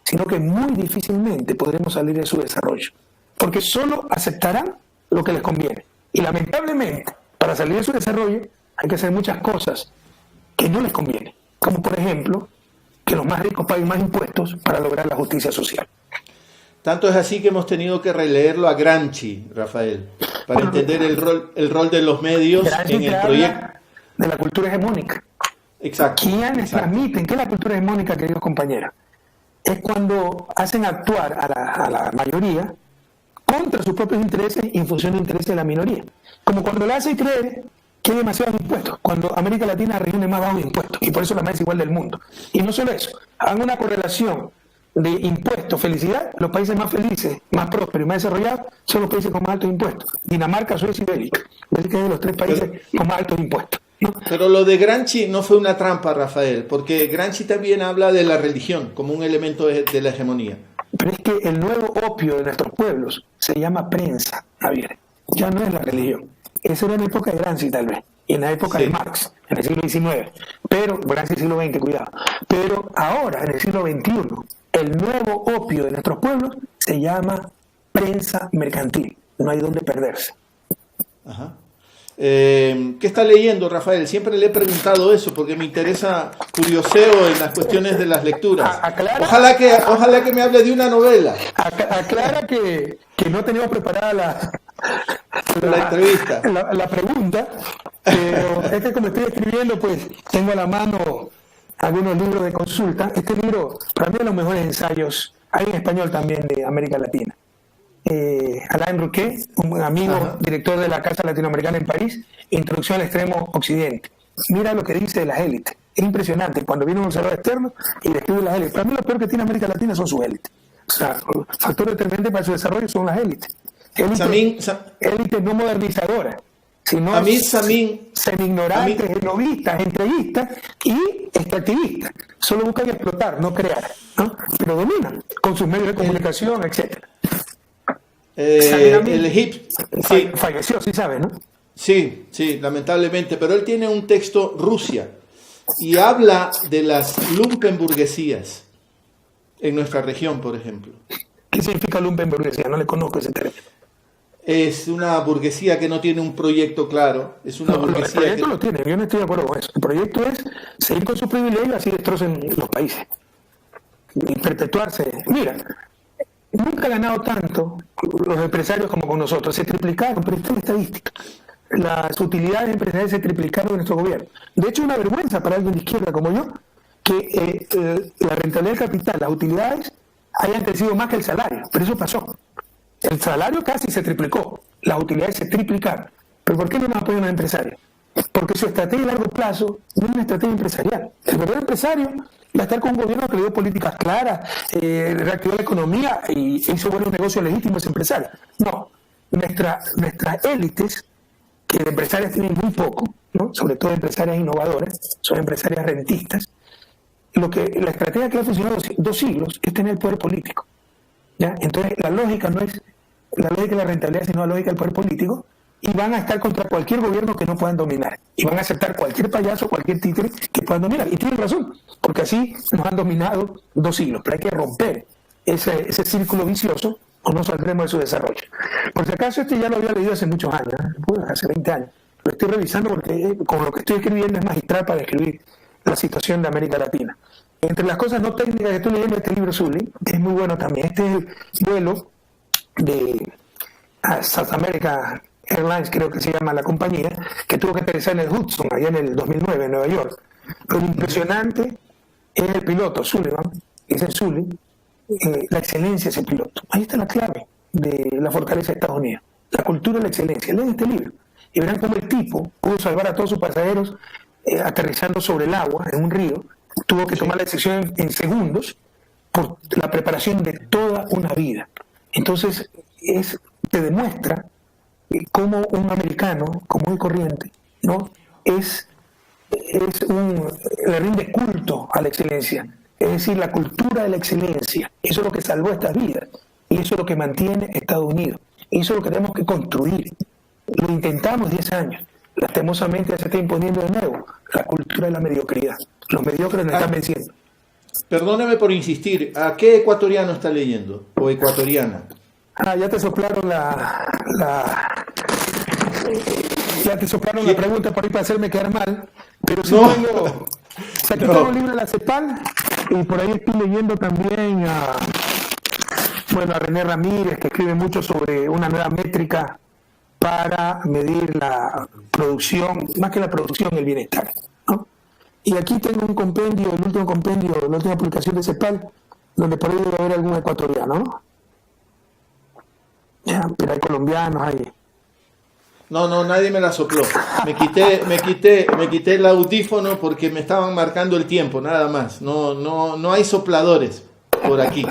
sino que muy difícilmente podremos salir de su desarrollo, porque solo aceptarán lo que les conviene. Y lamentablemente, para salir de su desarrollo hay que hacer muchas cosas que no les conviene, como por ejemplo, que los más ricos paguen más impuestos para lograr la justicia social. Tanto es así que hemos tenido que releerlo a Gramsci, Rafael, para entender el rol de los medios en el proyecto. De la cultura hegemónica. Exacto. ¿Quiénes transmiten? ¿Qué es la cultura hegemónica, queridos compañeros? Es cuando hacen actuar a la mayoría contra sus propios intereses y en función de intereses de la minoría. Como cuando le hacen creer que hay demasiados impuestos, cuando América Latina reúne más bajos impuestos, y por eso la más desigual del mundo. Y no solo eso, hagan una correlación de impuestos, felicidad, los países más felices, más prósperos y más desarrollados son los países con más altos impuestos. Dinamarca, Suecia y Bélgica. Bélgica es de los 3 países con más altos impuestos, ¿no? Pero lo de Gramsci no fue una trampa, Rafael, porque Gramsci también habla de la religión como un elemento de la hegemonía. Pero es que el nuevo opio de nuestros pueblos se llama prensa, Javier. Ya no es la religión. Eso era en la época de Gramsci, tal vez, y en la época de Marx, en el siglo XIX. Pero, Gramsci siglo XX, cuidado. Pero ahora, en el siglo XXI, el nuevo opio de nuestros pueblos se llama prensa mercantil. No hay dónde perderse. Ajá. ¿Qué está leyendo, Rafael? Siempre le he preguntado eso porque me interesa, curioseo en las cuestiones de las lecturas. Ojalá que me hable de una novela. Aclara que no tenemos preparada la entrevista. La pregunta, pero es que como estoy escribiendo, pues tengo a la mano algunos libros de consulta. Este libro, para mí, es de los mejores ensayos, hay en español también, de América Latina. Alain Rouquet, un amigo, director de la Casa Latinoamericana en París, Introducción al Extremo Occidente. Mira lo que dice de las élites. Es impresionante cuando viene un observador externo y describe las élites. Para mí lo peor que tiene América Latina son sus élites. O sea, factor determinante para su desarrollo son las élites. Élites no modernizadoras, sino semi-ignorantes, enovistas, entreguistas y extractivistas. Solo buscan explotar, no crear, ¿no? Pero dominan con sus medios de comunicación, etc. El Egipto falleció, sí sabe, ¿no? Sí, lamentablemente, pero él tiene un texto, Rusia, y habla de las lumpenburguesías en nuestra región, por ejemplo. ¿Qué significa lumpenburguesía? No le conozco ese término. Es una burguesía que no tiene un proyecto claro. Es una burguesía el proyecto lo tiene, yo no estoy de acuerdo con eso. El proyecto es seguir con sus privilegios, así destrocen los países. Y perpetuarse. Mira, nunca ha ganado tanto los empresarios como con nosotros. Se triplicaron, pero esto es estadística. Las utilidades empresariales se triplicaron en nuestro gobierno. De hecho, es una vergüenza para alguien de izquierda como yo que la rentabilidad del capital, las utilidades, hayan crecido más que el salario. Pero eso pasó. El salario casi se triplicó, las utilidades se triplicaron. ¿Pero por qué no nos apoyan los empresarios? Porque su estrategia a largo plazo no es una estrategia empresarial. El verdadero empresario va a estar con un gobierno que le dio políticas claras, reactivó la economía y hizo buenos negocios legítimos empresarios. No, nuestras élites, que de empresarias tienen muy poco, ¿no? Sobre todo empresarias innovadoras, son empresarias rentistas. La estrategia que ha funcionado 2 siglos es tener el poder político. ¿Ya? Entonces la lógica no es la lógica de la rentabilidad, sino la lógica del poder político, y van a estar contra cualquier gobierno que no puedan dominar, y van a aceptar cualquier payaso, cualquier títere que puedan dominar, y tienen razón, porque así nos han dominado 2 siglos, pero hay que romper ese círculo vicioso o no saldremos de su desarrollo. Por si acaso ya lo había leído hace muchos años, hace 20 años, lo estoy revisando porque con lo que estoy escribiendo es magistral para describir la situación de América Latina. Entre las cosas no técnicas que estoy leyendo este libro Zully, que es muy bueno también, este es el vuelo de South America Airlines, creo que se llama la compañía, que tuvo que aterrizar en el Hudson, allá en el 2009, en Nueva York. Lo impresionante es el piloto, Sullivan, ese es Zully, la excelencia de ese piloto. Ahí está la clave de la fortaleza de Estados Unidos, la cultura de la excelencia. Leen este libro y verán cómo el tipo pudo salvar a todos sus pasajeros aterrizando sobre el agua, en un río. Tuvo que tomar la decisión en segundos por la preparación de toda una vida. Entonces, te demuestra cómo un americano común y corriente, ¿no? Le rinde culto a la excelencia. Es decir, la cultura de la excelencia. Eso es lo que salvó estas vidas. Y eso es lo que mantiene Estados Unidos. Y eso es lo que tenemos que construir. Lo intentamos 10 años. Lastimosamente ya se está imponiendo de nuevo la cultura de la mediocridad. Los mediocres nos están venciendo. Perdóneme por insistir, ¿a qué ecuatoriano está leyendo? ¿O ecuatoriana? Ya te soplaron ya te soplaron la pregunta por ahí para hacerme quedar mal, pero si no. Aquí tengo un libro de la CEPAL y por ahí estoy leyendo también a René Ramírez, que escribe mucho sobre una nueva métrica para medir la producción, más que la producción, el bienestar, ¿no? Y aquí tengo un compendio, la última publicación de CEPAL, donde por ahí debe haber algún ecuatoriano, ¿no? Ya, pero hay colombianos, hay. No, nadie me la sopló. Me quité el audífono porque me estaban marcando el tiempo, nada más. No hay sopladores por aquí.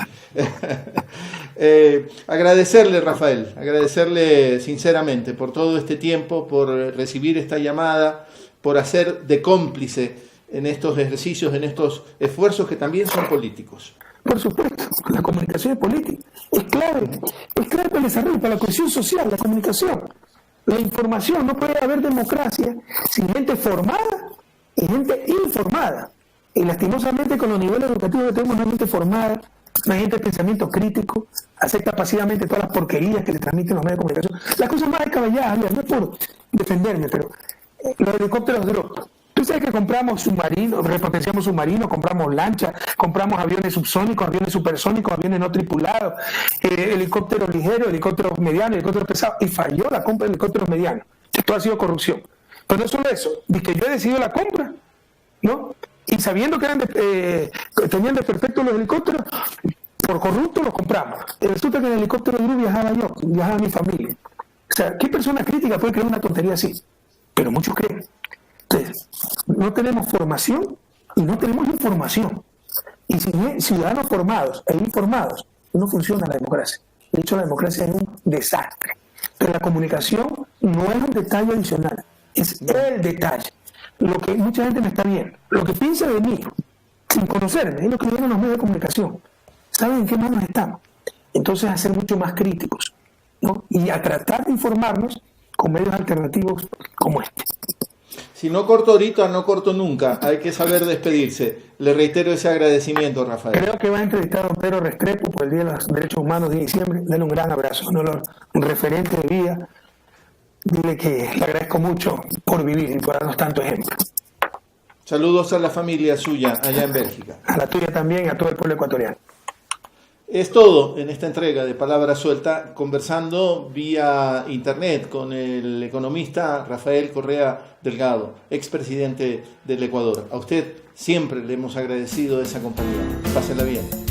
Agradecerle, Rafael, sinceramente por todo este tiempo, por recibir esta llamada, por hacer de cómplice en estos ejercicios, en estos esfuerzos que también son políticos. Por supuesto, la comunicación es política. Es clave para el desarrollo, para la cohesión social, la comunicación. La información, no puede haber democracia sin gente formada y gente informada. Y lastimosamente con los niveles educativos que tenemos, una gente formada, una gente de pensamiento crítico, acepta pasivamente todas las porquerías que le transmiten los medios de comunicación. Las cosas más descabelladas, no es por defenderme, pero los helicópteros de los... Tú sabes que compramos submarinos, repotenciamos submarinos, compramos lanchas, compramos aviones subsónicos, aviones supersónicos, aviones no tripulados, helicópteros ligeros, helicópteros medianos, helicópteros pesados, y falló la compra de helicópteros medianos. Esto ha sido corrupción. Pero no solo eso, de que yo he decidido la compra, ¿no? Y sabiendo que tenían desperfectos los helicópteros, por corrupto los compramos. Y resulta que en el helicóptero de viajaba mi familia. O sea, ¿qué persona crítica puede creer una tontería así? Pero muchos creen. Entonces, no tenemos formación Y no tenemos información. Y sin ciudadanos formados e informados, no funciona la democracia. De hecho, la democracia es un desastre. Pero la comunicación no es un detalle adicional, es el detalle. Lo que mucha gente me está viendo, lo que piensa de mí, sin conocerme, es lo que vienen los medios de comunicación. ¿Saben en qué manos estamos? Entonces, a ser mucho más críticos, ¿no? Y a tratar de informarnos con medios alternativos como este. Si no corto ahorita, no corto nunca. Hay que saber despedirse. Le reitero ese agradecimiento, Rafael. Creo que va a entrevistar a don Pedro Restrepo por el Día de los Derechos Humanos de diciembre. Dale un gran abrazo, un referente de vida. Dile que le agradezco mucho por vivir y por darnos tanto ejemplo. Saludos a la familia suya allá en Bélgica. A la tuya también, a todo el pueblo ecuatoriano. Es todo en esta entrega de Palabra Suelta, conversando vía internet con el economista Rafael Correa Delgado, expresidente del Ecuador. A usted siempre le hemos agradecido esa compañía. Pásenla bien.